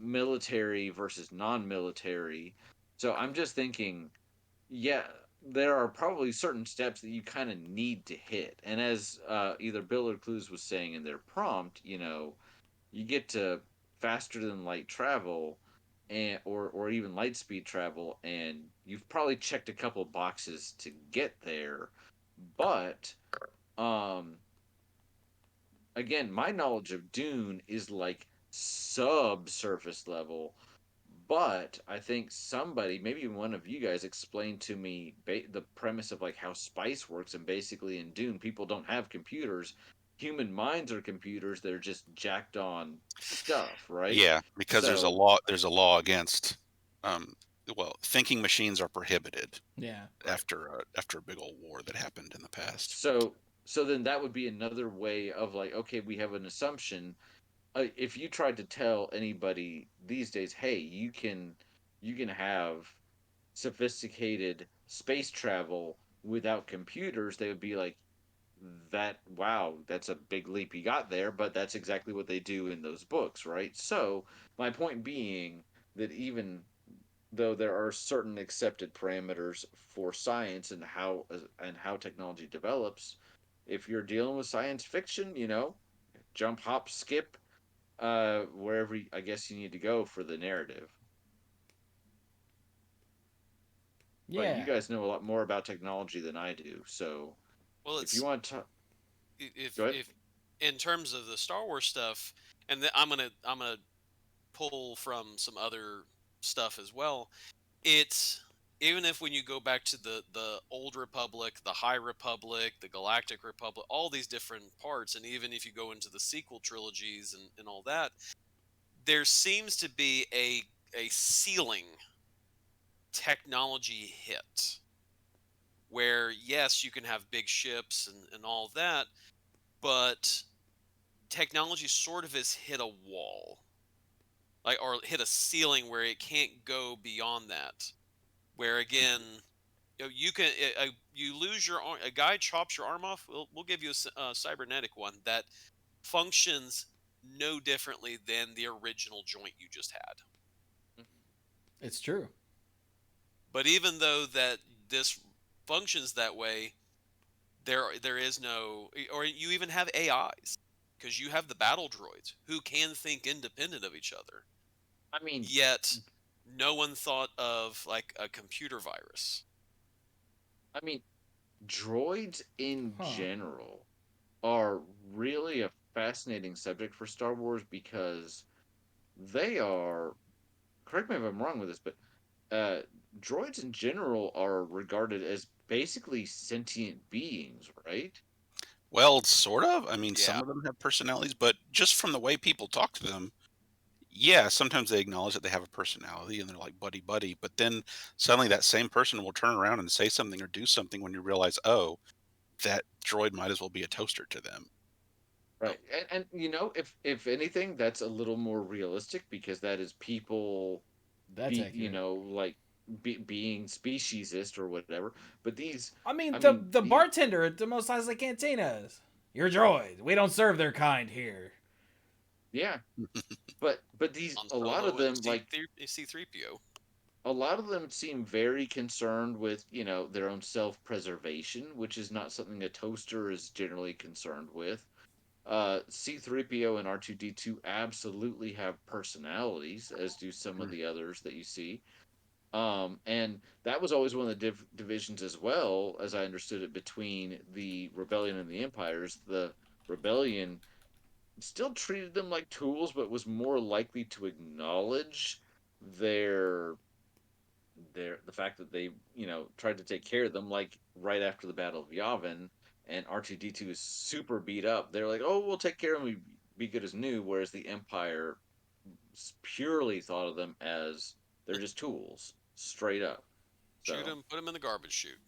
Military versus non-military. So I'm just thinking, yeah, there are probably certain steps that you kind of need to hit. And as either Bill or Clues was saying in their prompt, you get to faster than light travel and or even light speed travel, and you've probably checked a couple of boxes to get there. But um again, my knowledge of Dune is like subsurface level. But I think somebody, maybe one of you guys, explained to me the premise of like how spice works. And basically, in Dune, people don't have computers. Human minds are computers. They're just jacked on stuff, right? Yeah, because there's a So, law. There's a law against. Um, well, thinking machines are prohibited Yeah. right. after a big old war that happened in the past. So then that would be another way of like, okay, we have an assumption. If you tried to tell anybody these days, hey, you can have sophisticated space travel without computers, they would be like, that, wow, that's a big leap you got there, but that's exactly what they do in those books, right? So my point being that even though there are certain accepted parameters for science and how technology develops, if you're dealing with science fiction, jump, hop, skip, wherever I guess you need to go for the narrative. But you Yeah. guys know a lot more about technology than I do, so Well, if you it's, want to if go ahead. if in terms of the Star Wars stuff, and I'm gonna pull from some other stuff as well. It's, even if when you go back to the old Republic, the High Republic, the Galactic Republic, all these different parts, and even if you go into the sequel trilogies and all that, there seems to be a ceiling technology hit where, yes, you can have big ships and all that, but technology sort of has hit a wall, like, or hit a ceiling where it can't go beyond that. Where again, you can, you lose your arm, a guy chops your arm off, we'll give you a cybernetic one that functions no differently than the original joint you just had. It's true. But even though that this functions that way, there is no, or you even have AIs, because you have the battle droids who can think independent of each other. I mean, Yet no one thought of like a computer virus. droids in Huh. general are really a fascinating subject for Star Wars because they are, correct me if I'm wrong with this, but uh, droids in general are regarded as basically sentient beings, right? Well, sort of. I mean, some Yeah. of them have personalities, but just from the way people talk to them, yeah, sometimes they acknowledge that they have a personality and they're like buddy buddy, but then suddenly that same person will turn around and say something or do something when you realize, oh, that droid might as well be a toaster to them. Right. And if anything, that's a little more realistic because that is people That's accurate. like being speciesist or whatever. But these, I mean, I the mean, the bartender at the Mos Eisley Cantinas. You're droid. We don't serve their kind here. yeah. But these, Han a lot Solo of and them, like C-3PO. a lot of them seem very concerned with their own self-preservation, which is not something a toaster is generally concerned with. C3PO and R2D2 absolutely have personalities, as do some of Mhm. the others that you see. And that was always one of the divisions as well, as I understood it, between the Rebellion and the Empires. The Rebellion still treated them like tools, but was more likely to acknowledge their the fact that they tried to take care of them, like right after the Battle of Yavin, and R2D2 is super beat up. They're like, oh, we'll take care of them, be good as new. Whereas the Empire purely thought of them as they're just tools, straight up. Shoot So him, put him in the garbage chute.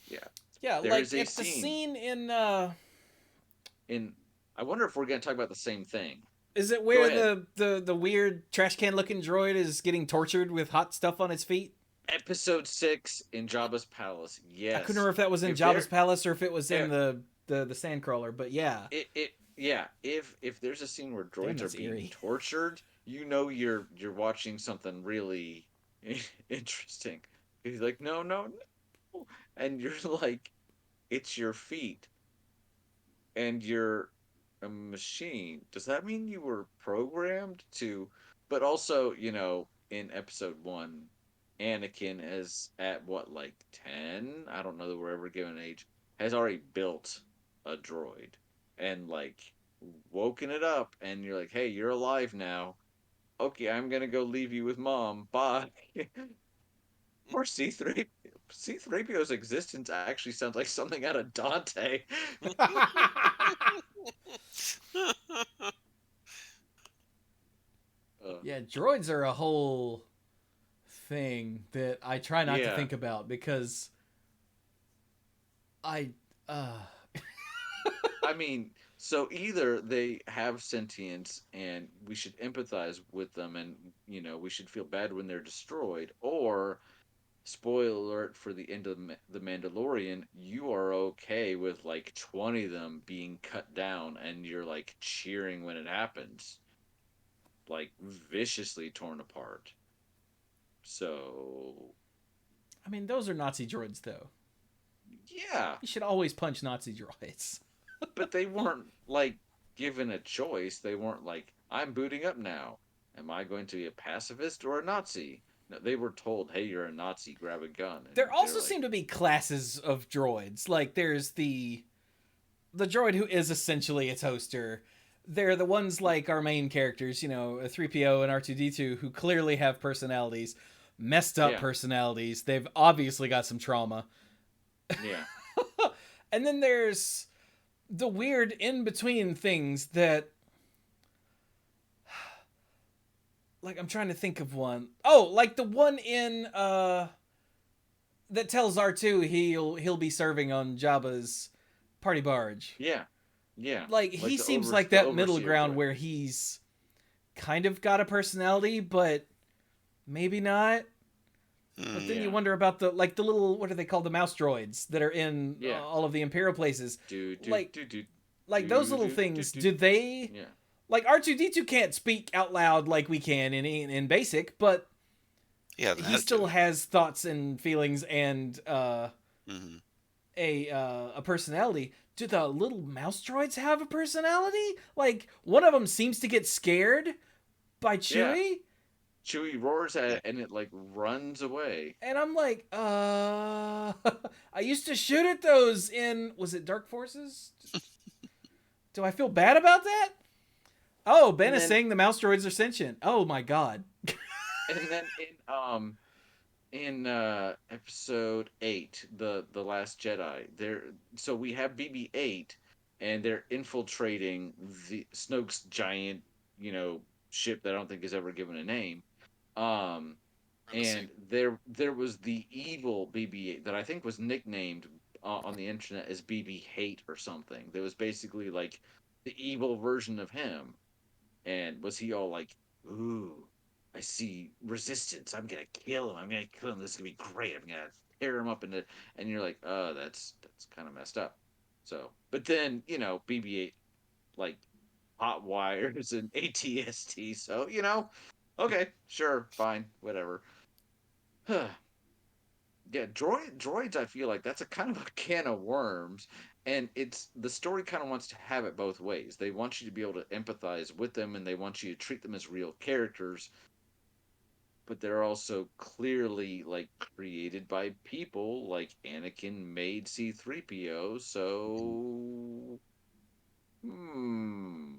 yeah, Yeah, there like is a if the scene scene in in. I wonder if we're going to talk about the same thing. is it Go where ahead. the weird trash can looking droid is getting tortured with hot stuff on his feet? Episode 6 in Jabba's palace. I couldn't Yes, remember if that was in if Jabba's there, palace or if it was eh, in the Sandcrawler, but yeah. yeah, if there's a scene where Damn, droids are that's being eerie. tortured, you're watching something really interesting. He's like, no, no, no, and you're like, it's your feet, and you're a machine. Does that mean you were programmed to? But also, in episode 1, Anakin is at what, like 10? I don't know that we're ever given an age. Has already built a droid and like woken it up, and you're like, hey, you're alive now. Okay, I'm gonna go leave you with mom. Bye. Poor C3PO's existence actually sounds like something out of Dante. Yeah, droids are a whole thing that I try not to Yeah. think about because I uh I mean, so either they have sentience and we should empathize with them, and we should feel bad when they're destroyed, or spoiler alert for the end of the Mandalorian, you are okay with like 20 of them being cut down and you're like cheering when it happens, like viciously torn apart. So, I mean those are Nazi droids though. yeah, You should always punch Nazi droids. but they weren't like given a choice. They weren't like, I'm booting up now. Am I going to be a pacifist or a Nazi? No, they were told, hey, you're a Nazi, grab a gun. And There also they're like, seem to be classes of droids. Like there's the droid who is essentially a toaster. They're the ones like our main characters, a 3PO and R2D2 who clearly have personalities, messed up yeah, personalities. They've obviously got some trauma. yeah, And then there's the weird in between things that like I'm trying to think of one. Oh, like the one in that tells R2 he'll be serving on Jabba's party barge. yeah, yeah. Like he the seems over like the that middle overseer ground droid. where he's kind of got a personality, but maybe not. But then Yeah. you wonder about the little, what are they called, the mouse droids that are in Yeah. all of the Imperial places. Do, do, Like do, do, like do, those little do, things. do, Do they yeah. Like R2D2 can't speak out loud like we can in basic, but Yeah, the he still attitude. has thoughts and feelings and Hmm. a personality. Do the little mouse droids have a personality? Like one of them seems to get scared by Yeah. Chewie, Chewie roars at Yeah. it and it like runs away. and I'm like, I used to shoot at those in, was it Dark Forces? Do I feel bad about that? Oh, Ben And is then saying the mouse droids are sentient. Oh my god. and then in episode 8, the Last Jedi, there so we have BB-8 and they're infiltrating the Snoke's giant, you know, ship that I don't think is ever given a name. Um Supremacy. and there was the evil BB-8 that I think was nicknamed on the internet as BB-Hate or something. That was basically like the evil version of him. And was he all like, "Ooh, I see resistance. I'm gonna kill him. I'm gonna kill him. This is gonna be great. I'm gonna tear him up into." And you're like, "Oh, that's kind of messed up." So, but then BB-8 like hot wires and ATST. So okay, sure, fine, whatever. Yeah, droids. I feel like that's a kind of a can of worms, and it's the story kind of wants to have it both ways. They want you to be able to empathize with them, and they want you to treat them as real characters, but they're also clearly like created by people. Like Anakin made C-3PO, so hmm,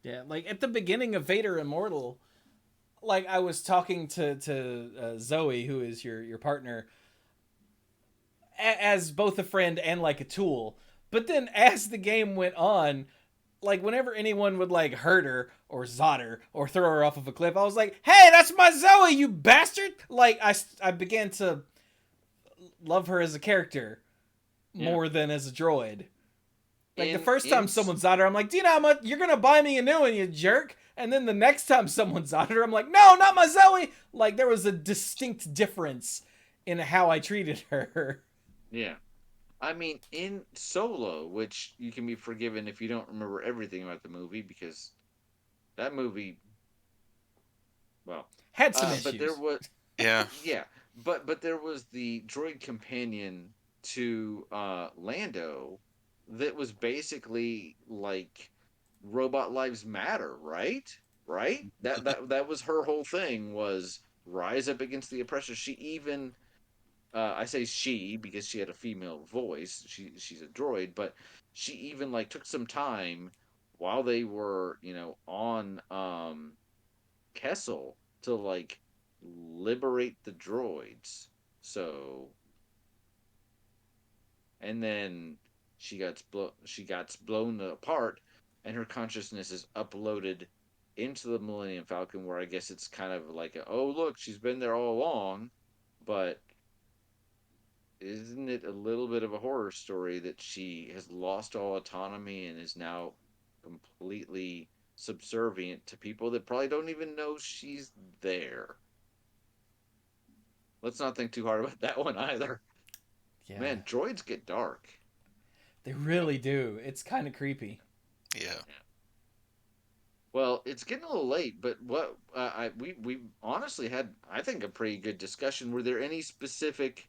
Yeah, like at the beginning of Vader Immortal, like I was talking to Zoe, who is your partner, as both a friend and like a tool. But then as the game went on, like whenever anyone would like hurt her or zot her or throw her off of a cliff, I was like, "Hey, that's my Zoe, you bastard!" Like I began to love her as a character yeah. more than as a droid. Like the In first time someone zot her, I'm like, "Do you know how much you're gonna buy me a new one, you jerk?" And then the next time someone zotted her, I'm like, "No, not my Zoe!" Like there was a distinct difference in how I treated her. yeah. I mean, in Solo, which you can be forgiven if you don't remember everything about the movie because that movie, well, Had some but there issues. was, Yeah. yeah, but there was the droid companion to Lando that was basically like robot lives matter, right? Right? That was her whole thing was rise up against the oppressor. She even I say she because she had a female voice. She's a droid, but she even like took some time while they were, on Kessel to like liberate the droids. So, and then she got blown apart, and her consciousness is uploaded into the Millennium Falcon, where I guess it's kind of like, oh look, she's been there all along, but isn't it a little bit of a horror story that she has lost all autonomy and is now completely subservient to people that probably don't even know she's there? Let's not think too hard about that one either. Yeah, Man, droids get dark. they really do. It's kind of creepy. Yeah. Well, it's getting a little late, but what we honestly had, I think, a pretty good discussion. Were there any specific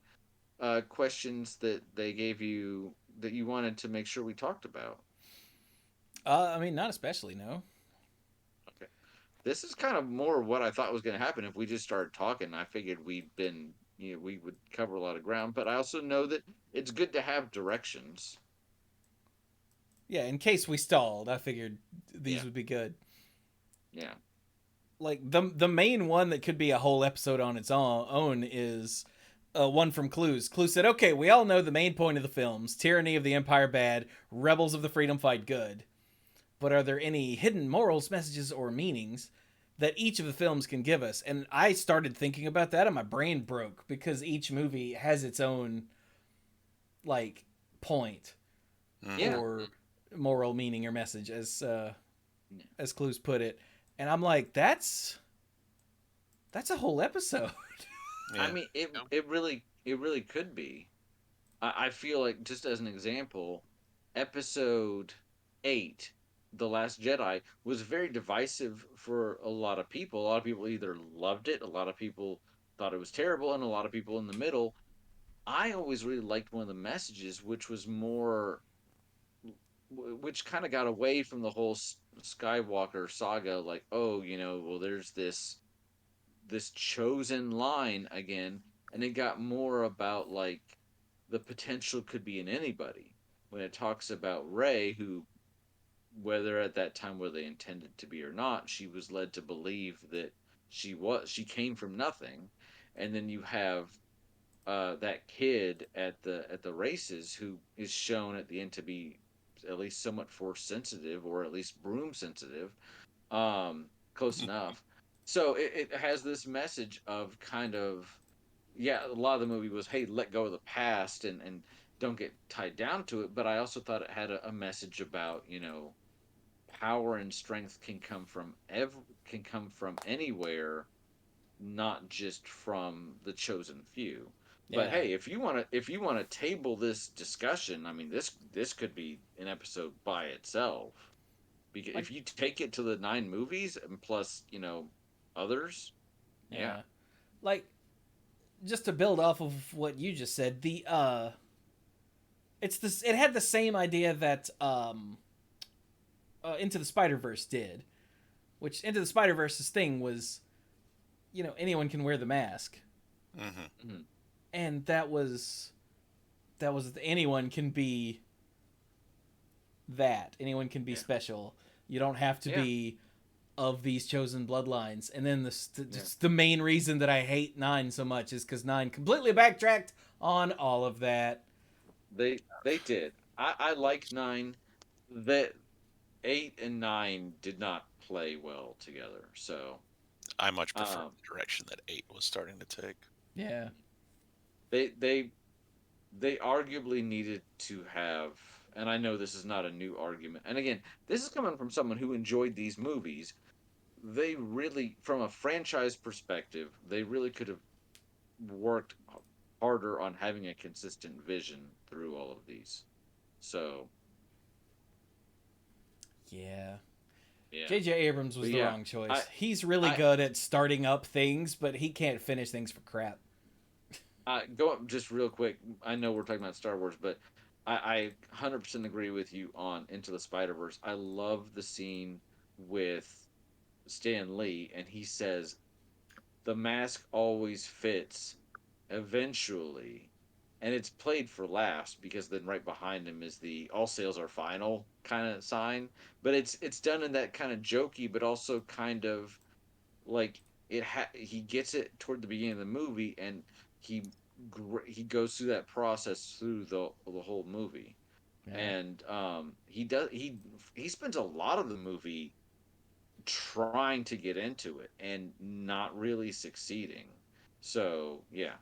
questions that they gave you that you wanted to make sure we talked about? I mean, not especially, no. Okay. This is kind of more what I thought was going to happen if we just started talking. I figured we would cover a lot of ground, but I also know that it's good to have directions. Yeah, in case we stalled, I figured these Yeah, would be good. yeah, Like the main one that could be a whole episode on its own is one from Clues. Clues said, "Okay, we all know the main point of the films: tyranny of the Empire bad, rebels of the freedom fight good. But are there any hidden morals, messages, or meanings that each of the films can give us?" And I started thinking about that, and my brain broke because each movie has its own like point yeah. Hmm. or moral meaning or message, Yeah. as Clues put it. And I'm like, that's a whole episode. I Yeah. mean, it No. it really could be. I feel like just as an example, episode 8 The Last Jedi was very divisive for a lot of people. A lot of people either loved it, a lot of people thought it was terrible, and a lot of people in the middle. I always really liked one of the messages, which was more, which kind of got away from the whole Skywalker saga. Like, oh, well, there's this chosen line again, and it got more about like the potential could be in anybody. When it talks about Rey, who, whether at that time whether they intended to be or not, she was led to believe that she came from nothing, and then you have that kid at the races who is shown at the end to be at least somewhat force sensitive, or at least broom sensitive, close enough. So it has this message of kind of, yeah, a lot of the movie was, hey, let go of the past and don't get tied down to it. But I also thought it had a message about, power and strength can come from anywhere, not just from the chosen few. But Yeah. hey, if you want to table this discussion, I mean, this could be an episode by itself. Because Like, if you take it to the 9 movies and plus, others, yeah, yeah. Like, just to build off of what you just said, it's this. It had the same idea that Into the Spider Verse did, which Into the Spider Verse's thing was, anyone can wear the mask, Mm-hmm. mm-hmm. and that was anyone can be that. Anyone can be Yeah. special. You don't have to Yeah. be of these chosen bloodlines. And then Yeah. the main reason that I hate 9 so much is because 9 completely backtracked on all of that. They did. I like 9. That 8 and 9 did not play well together. So I much prefer um, the direction that 8 was starting to take. Yeah. they they they arguably needed to have, and I know this is not a new argument, and again, this is coming from someone who enjoyed these movies. They really, from a franchise perspective, they really could have worked harder on having a consistent vision through all of these. So Yeah. yeah, J.J. Abrams was but the yeah, wrong choice. I He's really I good at starting up things, but he can't finish things for crap. go up just real quick. I know we're talking about Star Wars, but I 100% agree with you on Into the Spider Verse. I love the scene with Stan Lee, and he says the mask always fits eventually, and it's played for laughs because then right behind him is the all sales are final kind of sign, but it's done in that kind of jokey but also kind of like he gets it toward the beginning of the movie, and he he goes through that process through the whole movie. Yeah. And he spends a lot of the movie trying to get into it and not really succeeding. So yeah,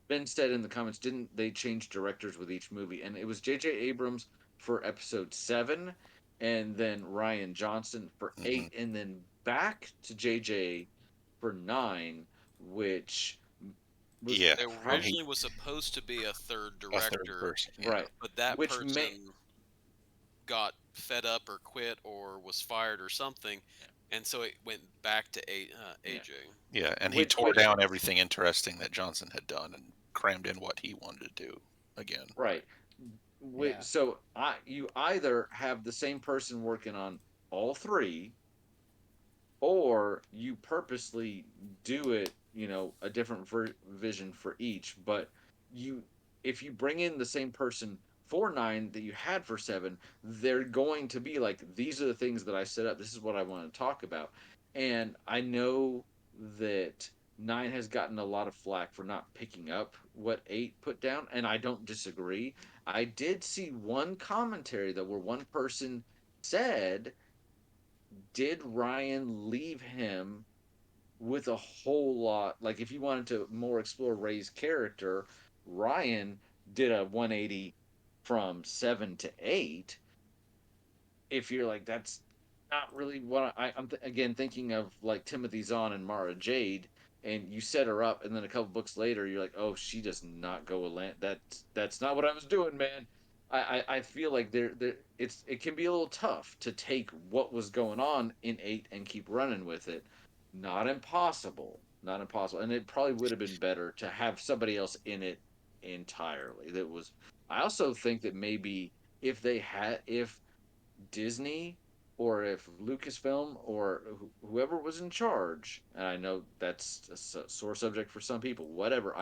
Ben said in the comments, didn't they change directors with each movie? And it was J.J. Abrams for episode 7, and then Ryan Johnson for Mm-hmm. 8, and then back to J.J. for 9, which was Yeah, There and he originally was supposed to be a third a third director, person. Yeah. right, but that which may person got fed up or quit or was fired or something, and so it went back to yeah, AJ. Yeah, and he which tore which down everything interesting that Johnson had done and crammed in what he wanted to do again. right. Yeah. So you either have the same person working on all three, or you purposely do it, a different vision for each. But you, if you bring in the same person for 9 that you had for 7, they're going to be like, these are the things that I set up, this is what I want to talk about. And I know that 9 has gotten a lot of flack for not picking up what 8 put down, and I don't disagree. I did see one commentary though where one person said, did Ryan leave him with a whole lot? Like, if you wanted to more explore Ray's character, Ryan did a 180 from 7 to 8. If you're like, that's not really what I'm again thinking of, like Timothy Zahn and Mara Jade, and you set her up, and then a couple books later, you're like, oh, she does not go a land. That's not what I was doing, man. I feel like it can be a little tough to take what was going on in 8 and keep running with it. Not impossible, not impossible, and it probably would have been better to have somebody else in it entirely. That was. I also think that maybe if Disney or if Lucasfilm or whoever was in charge, and I know that's a sore subject for some people, whatever.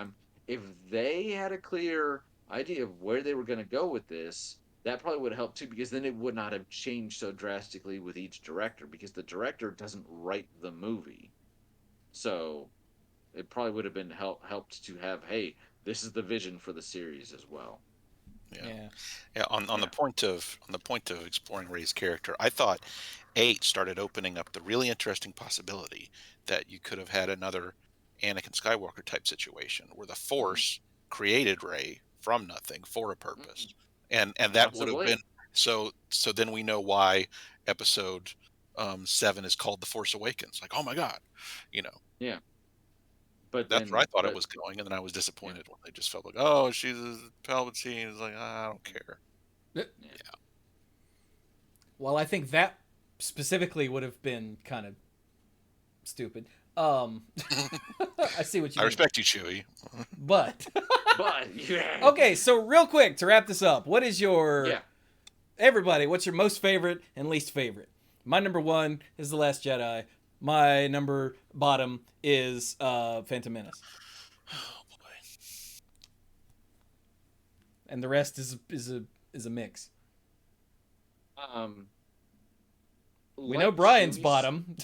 If they had a clear idea of where they were going to go with this, that probably would have helped too, because then it would not have changed so drastically with each director, because the director doesn't write the movie. So it probably would have been helped to have, hey, this is the vision for the series as well. Yeah. Yeah. Yeah, on Yeah. the point of exploring Rey's character, I thought 8 started opening up the really interesting possibility that you could have had another Anakin Skywalker type situation where the Mhm. Force created Rey from nothing for a purpose. Mhm. And that would have been Possibly. so then we know why episode 7 is called The Force Awakens. Like, oh my God, you know. Yeah. But That's where I then, thought it but was going, and then I was yeah, disappointed when they just felt like, oh, she's a Palpatine. It's like, I don't care. yeah. Well, I think that specifically would have been kind of stupid. I see what you I mean. respect you, Chewie. But But yeah, okay, so real quick to wrap this up, what is your yeah. everybody? What's your most favorite and least favorite? My number one is The Last Jedi. My number bottom is Phantom Menace, Oh boy. and the rest is a mix. Um, We know like Brian's Chewie's, bottom.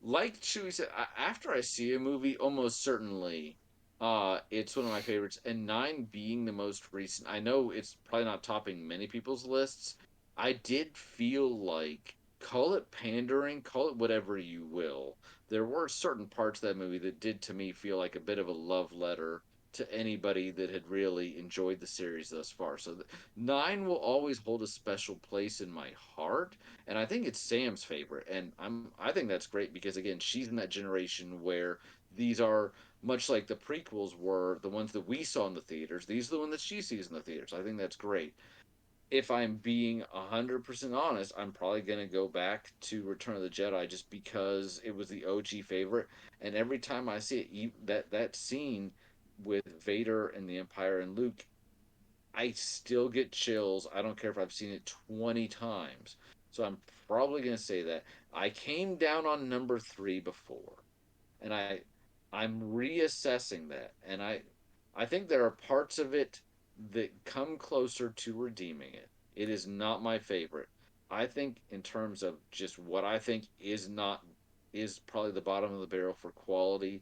like Chewie said, after I see a movie, almost certainly, it's one of my favorites. And 9 being the most recent, I know it's probably not topping many people's lists. I did feel like, call it pandering, call it whatever you will. There were certain parts of that movie that did to me feel like a bit of a love letter to anybody that had really enjoyed the series thus far. So 9 will always hold a special place in my heart, and I think it's Sam's favorite, and I think that's great because again, she's in that generation where these are much like the prequels were the ones that we saw in the theaters. These are the ones that she sees in the theaters. I think that's great. If I'm being 100% honest, I'm probably gonna go back to Return of the Jedi just because it was the OG favorite, and every time I see it, that scene with Vader and the Empire and Luke, I still get chills. I don't care if I've seen it 20 times. So I'm probably going to say that. I came down on number 3 before, and I'm reassessing that, and I think there are parts of it that come closer to redeeming it. It is not my favorite. I think in terms of just what I think is probably the bottom of the barrel for quality,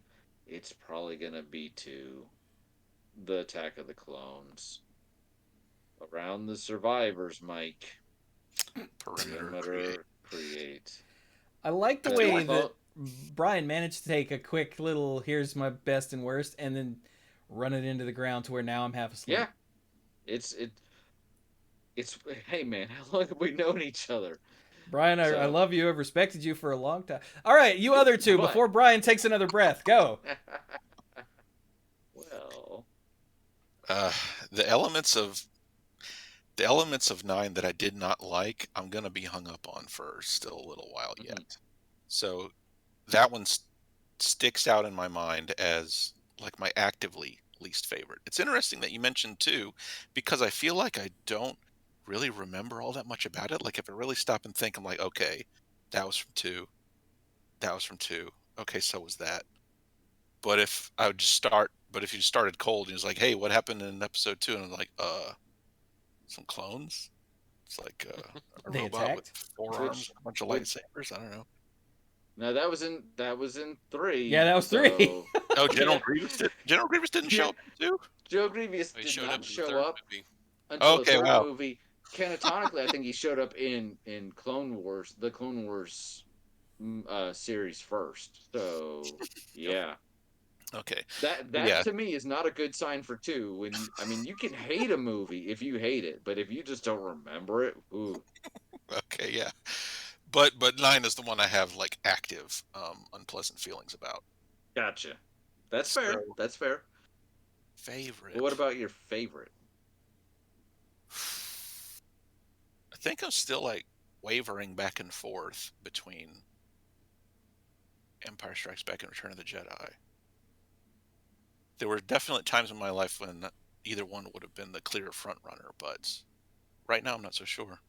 it's probably going to be to the Attack of the Clones. Around the survivors, Mike. Perimeter create. Perimeter create. I like the Because I way that thought, Brian managed to take a quick little here's my best and worst and then run it into the ground to where now I'm half asleep. yeah, it's it it's hey man, how long have we known each other? Brian, I So, love you. I've respected you for a long time. All right, you other two, but before Brian takes another breath, go. well, Uh, the elements of the elements of 9 that I did not like, I'm gonna be hung up on for still a little while mhm. yet. So that one sticks out in my mind as like my actively least favorite. It's interesting that you mentioned 2 because I feel like I don't really remember all that much about it. Like if I really stop and think, I'm like, okay, that was from 2. That was from 2. Okay, so was that. But if you started cold and it was like, hey, what happened in episode 2? And I'm like, some clones. It's like a They robot with attacked. 4 arms which and a bunch of which lightsabers. I don't know. now that was in Yeah, 3, that was three. so Oh, yeah, General Grievous didn't yeah. show up in 2? Joe Grievous He did showed up not in the show third up movie. until the Okay, third wow. movie. Canonically, I think he showed up in Clone Wars, the Clone Wars series first. So yeah, Okay. that Yeah. to me is not a good sign for 2. When I mean, you can hate a movie if you hate it, but if you just don't remember it, ooh, Okay, yeah. But 9 is the one I have like active unpleasant feelings about. gotcha. That's fair. So That's fair. But what favorite. about your favorite? I think I'm still like wavering back and forth between Empire Strikes Back and Return of the Jedi. There were definite times in my life when either one would have been the clear front runner, but right now I'm not so sure.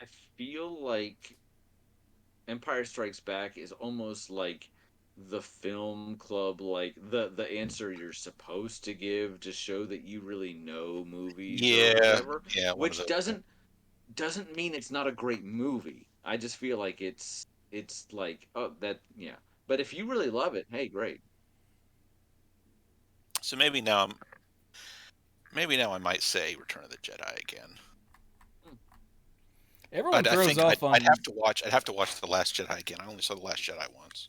I feel like Empire Strikes Back is almost like the film club, like the answer you're supposed to give to show that you really know movies or Yeah, whatever, yeah, one of which those. doesn't mean it's not a great movie. I just feel like it's like, oh, that, yeah. But if you really love it, hey, great. So maybe now I might say Return of the Jedi again. Everyone I throws think off I'd on have to watch The Last Jedi again. I only saw The Last Jedi once,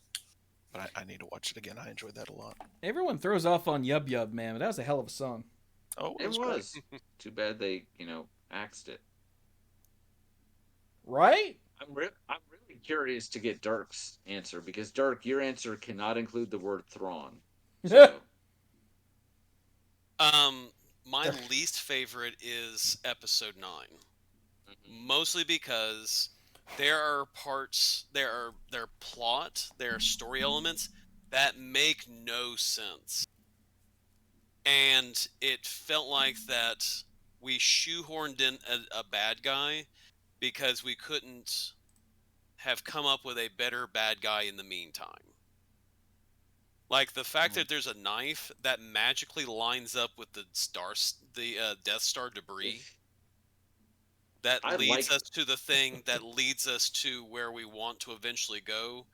but I need to watch it again. I enjoyed that a lot. everyone throws off on Yub Yub, man. But that was a hell of a song. Oh, It was great. was. Too bad they, axed it. Right? I'm really curious to get Dirk's answer, because Dirk, your answer cannot include the word Thrawn. So My least favorite is Episode 9. Mostly because there are parts, there are plot, there are story elements that make no sense. And it felt like that we shoehorned in a bad guy because we couldn't have come up with a better bad guy in the meantime. Like the fact that there's a knife that magically lines up with the Death Star debris that leads us to the thing that leads us to where we want to eventually go.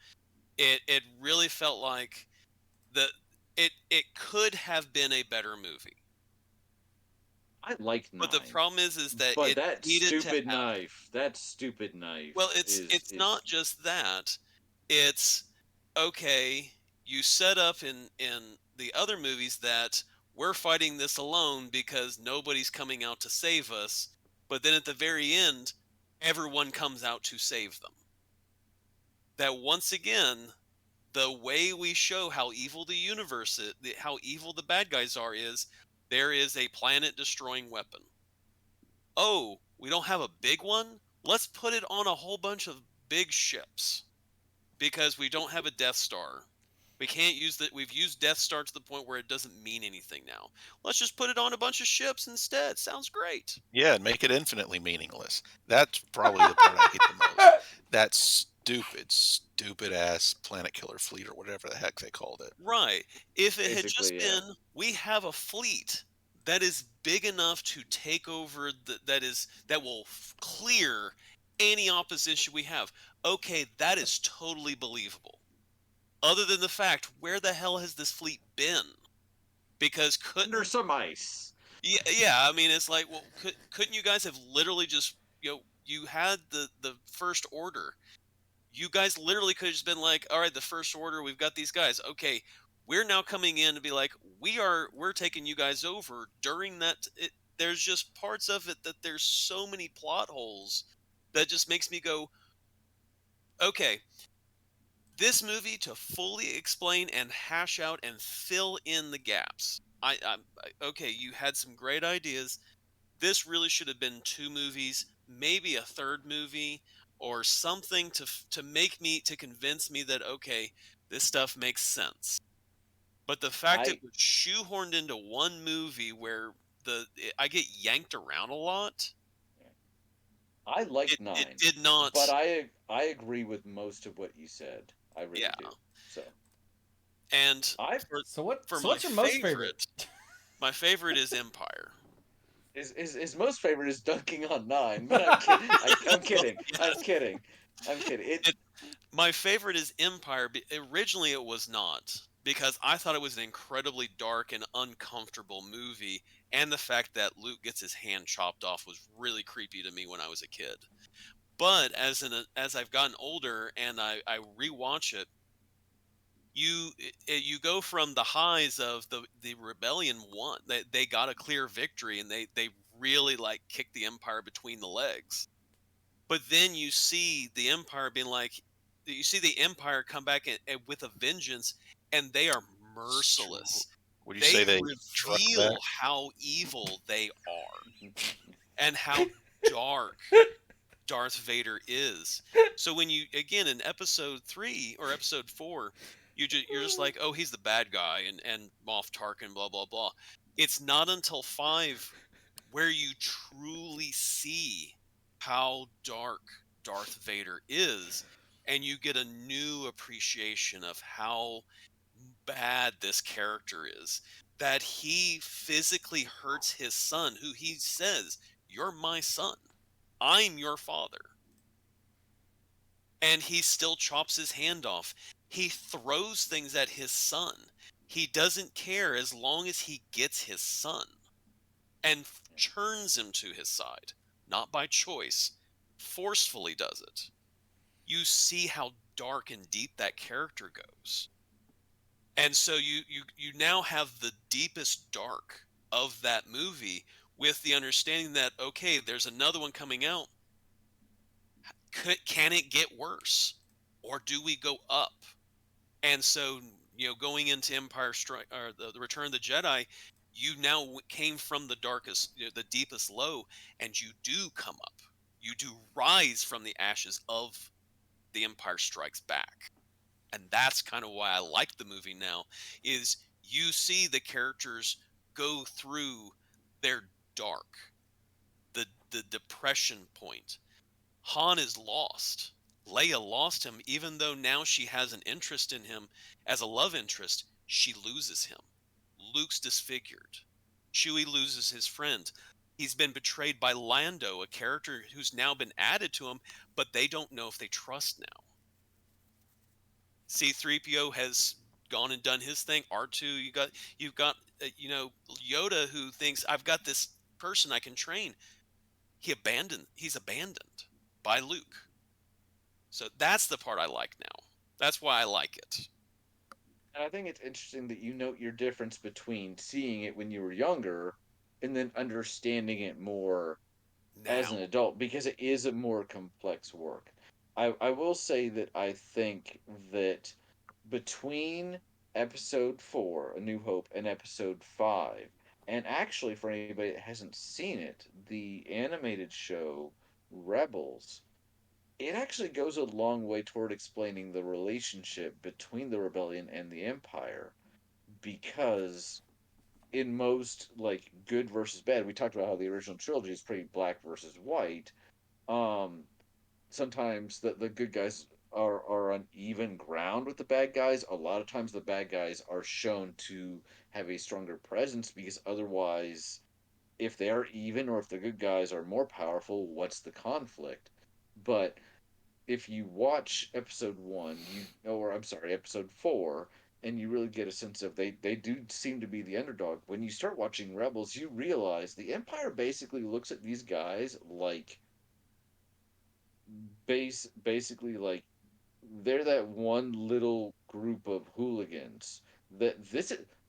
It really felt like it could have been a better movie. I like 9. But the problem is that but it that needed to stupid have. knife, that stupid knife. Well, it's not just that. It's okay. You set up in the other movies that we're fighting this alone because nobody's coming out to save us, but then at the very end, everyone comes out to save them. That once again, the way we show how evil the universe is, how evil the bad guys are, is there is a planet-destroying weapon. Oh, we don't have a big one? Let's put it on a whole bunch of big ships because we don't have a Death Star. We can't use that. We've used Death Star to the point where it doesn't mean anything now. Let's just put it on a bunch of ships instead. Sounds great. Yeah, and make it infinitely meaningless. That's probably the part I hate the most. That stupid ass planet killer fleet or whatever the heck they called it. Right. If it had just Basically, yeah. been, we have a fleet that is big enough to take over, that will clear any opposition we have. Okay, that is totally believable. Other than the fact, where the hell has this fleet been? Because Under some ice. yeah, I mean, it's like, well, couldn't you guys have literally just, you had the First Order. You guys literally could have just been like, all right, the First Order, we've got these guys. Okay, we're now coming in to be like, we're taking you guys over. During that, there's just parts of it that there's so many plot holes that just makes me go, okay, this movie to fully explain and hash out and fill in the gaps. Okay, you had some great ideas. This really should have been 2 movies, maybe a 3rd movie, or something to convince me that, okay, this stuff makes sense. But the fact it was shoehorned into one movie where I get yanked around a lot. I like 9. It did not. But I agree with most of what you said. I really do. So. And what's your most favorite? My favorite is Empire. His most favorite is dunking on 9, but I'm kidding. I'm kidding. My favorite is Empire. Originally, it was not, because I thought it was an incredibly dark and uncomfortable movie, and the fact that Luke gets his hand chopped off was really creepy to me when I was a kid. But as I've gotten older and I rewatch it, you go from the highs of the Rebellion won. They got a clear victory and they really like kicked the Empire between the legs. But then you see the Empire being like, you see the Empire come back with a vengeance, and they are merciless. Would you say they reveal how evil they are. and how dark Darth Vader is. So when you, again, in episode 3 or episode 4, you're just like, oh, he's the bad guy, and Moff Tarkin, blah blah blah. It's not until 5 where you truly see how dark Darth Vader is, and you get a new appreciation of how bad this character is. That he physically hurts his son, who he says, "You're my son. I'm your father." And he still chops his hand off. He throws things at his son. He doesn't care as long as he gets his son and turns him to his side, not by choice, forcefully does it. You see how dark and deep that character goes. And so you now have the deepest dark of that movie, with the understanding that, okay, there's another one coming out. Can it get worse, or do we go up? And so, going into Empire Strike, or the Return of the Jedi, you now came from the darkest, the deepest low, and you do come up. You do rise from the ashes of The Empire Strikes Back. And that's kind of why I like the movie now, is you see the characters go through their dark, the depression point. Han is lost. Leia lost him, even though now she has an interest in him as a love interest. She loses him. Luke's disfigured. Chewie loses his friend. He's been betrayed by Lando, a character who's now been added to him, but they don't know if they trust now. C-3PO has gone and done his thing. R2, you've got Yoda, who thinks, I've got this person I can train. He's abandoned by Luke. So that's the part I like now. That's why I like it. And I think it's interesting that you note your difference between seeing it when you were younger and then understanding it more as an Now. adult, because it is a more complex work. I will say that I think that between episode 4, A New Hope, and episode 5, and actually for anybody that hasn't seen it, the animated show Rebels, it actually goes a long way toward explaining the relationship between the rebellion and the empire, because in most, like, good versus bad, we talked about how the original trilogy is pretty black versus white. um Sometimes the good guys are on even ground with the bad guys. A lot of times the bad guys are shown to have a stronger presence, because otherwise, if they are even, or if the good guys are more powerful, what's the conflict? But if you watch episode 1, or I'm sorry, episode 4, and you really get a sense of, they do seem to be the underdog. When you start watching Rebels, you realize the Empire basically looks at these guys like basically like they're that one little group of hooligans. That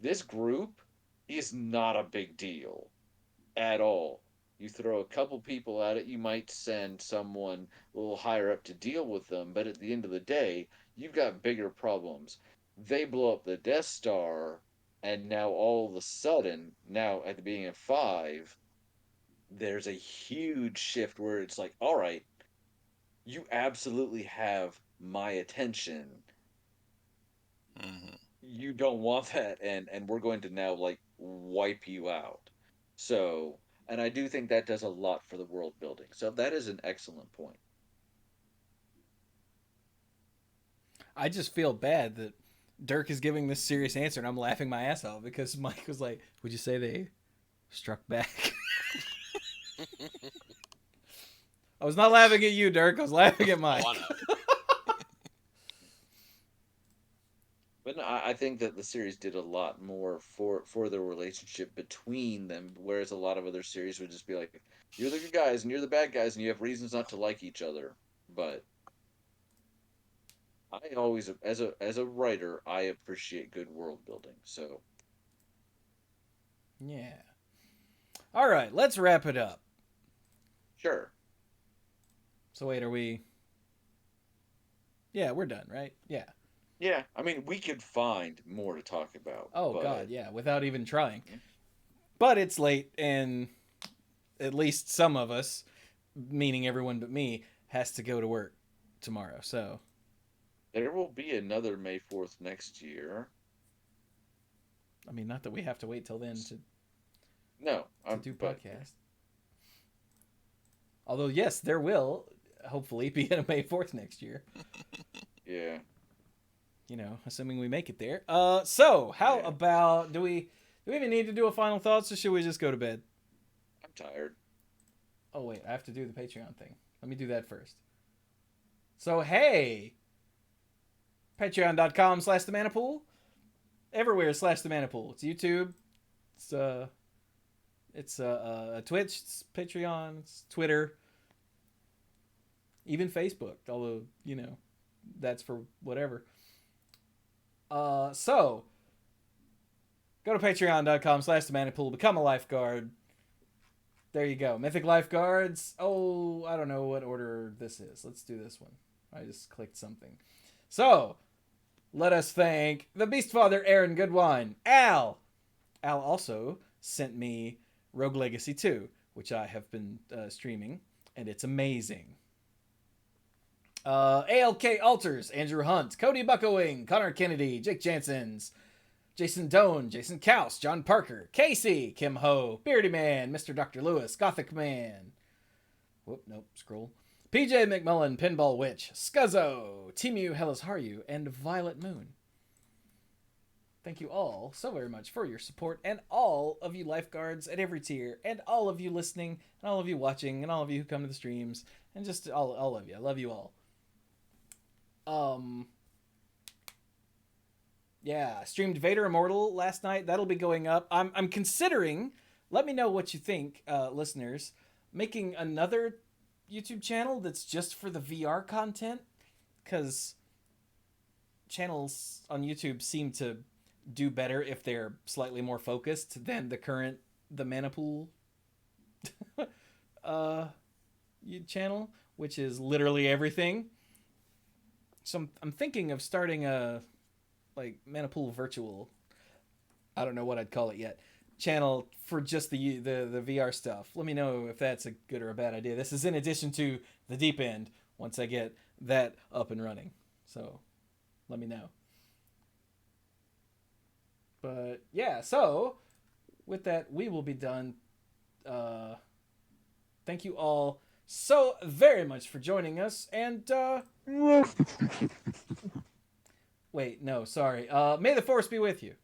this group is not a big deal at all. You throw a couple people at it, you might send someone a little higher up to deal with them, but at the end of the day, you've got bigger problems. They blow up the Death Star, and now all of a sudden, now at the beginning of 5, there's a huge shift where it's like, all right, you absolutely have my attention. Hmm. You don't want that, and we're going to now, like, wipe you out. So, and I do think that does a lot for the world building. So that is an excellent point. I just feel bad that Dirk is giving this serious answer and I'm laughing my ass off because Mike was like, would you say they struck back? I was not laughing at you, Dirk. I was laughing at Mike. Oh, I know. But no, I think that the series did a lot more for the relationship between them, whereas a lot of other series would just be like, you're the good guys and you're the bad guys and you have reasons not to like each other. But I always, as a writer, I appreciate good world building. So Yeah. All right, let's wrap it up. sure. So wait, are we? Yeah, we're done, right? Yeah. Yeah, I mean, we could find more to talk about. Oh but God, yeah, without even trying. Yeah. But it's late, and at least some of us, meaning everyone but me, has to go to work tomorrow. So There will be another May 4th next year. I mean, not that we have to wait till then to No, do podcast. Although, yes, there will hopefully be a May 4th next year. Yeah. You know, assuming we make it there. So how about do we even need to do a final thoughts, or should we just go to bed? I'm tired. Oh wait, I have to do the Patreon thing. Let me do that first. So hey, patreon.com/themanapool. Everywhere /themanapool. It's YouTube. It's Twitch. It's Patreon. It's Twitter. Even Facebook. Although, you know, that's for whatever. So go to patreon.com/themanapool. Become a lifeguard. There you go. Mythic Lifeguards. Oh, I don't know what order this is. Let's do this one. I just clicked something. So, let us thank the Beastfather, Aaron Goodwine, Al. Al also sent me Rogue Legacy 2, which I have been streaming, and it's amazing. ALK Alters, Andrew Hunt, Cody Buckowing, Connor Kennedy, Jake Jansons, Jason Doan, Jason Kaus, John Parker, Casey, Kim Ho, Beardy Man, Mr. Dr. Lewis, Gothic Man. Whoop, nope, scroll. PJ McMullen, Pinball Witch, Scuzzo, Timu Hellas Haru, and Violet Moon. Thank you all so very much for your support, and all of you lifeguards at every tier, and all of you listening, and all of you watching, and all of you who come to the streams, and just all of you. I love you all. Yeah, streamed Vader Immortal last night. That'll be going up. I'm considering, let me know what you think, listeners, making another YouTube channel that's just for the VR content, because channels on YouTube seem to do better if they're slightly more focused than the Manapool channel, which is literally everything. So I'm thinking of starting a Manapool virtual, I don't know what I'd call it yet, channel for just the VR stuff. Let me know if that's a good or a bad idea. This is in addition to the Deep End once I get that up and running. So let me know. But yeah, so with that, we will be done. Thank you all so very much for joining us, and wait, no, sorry. May the Force be with you.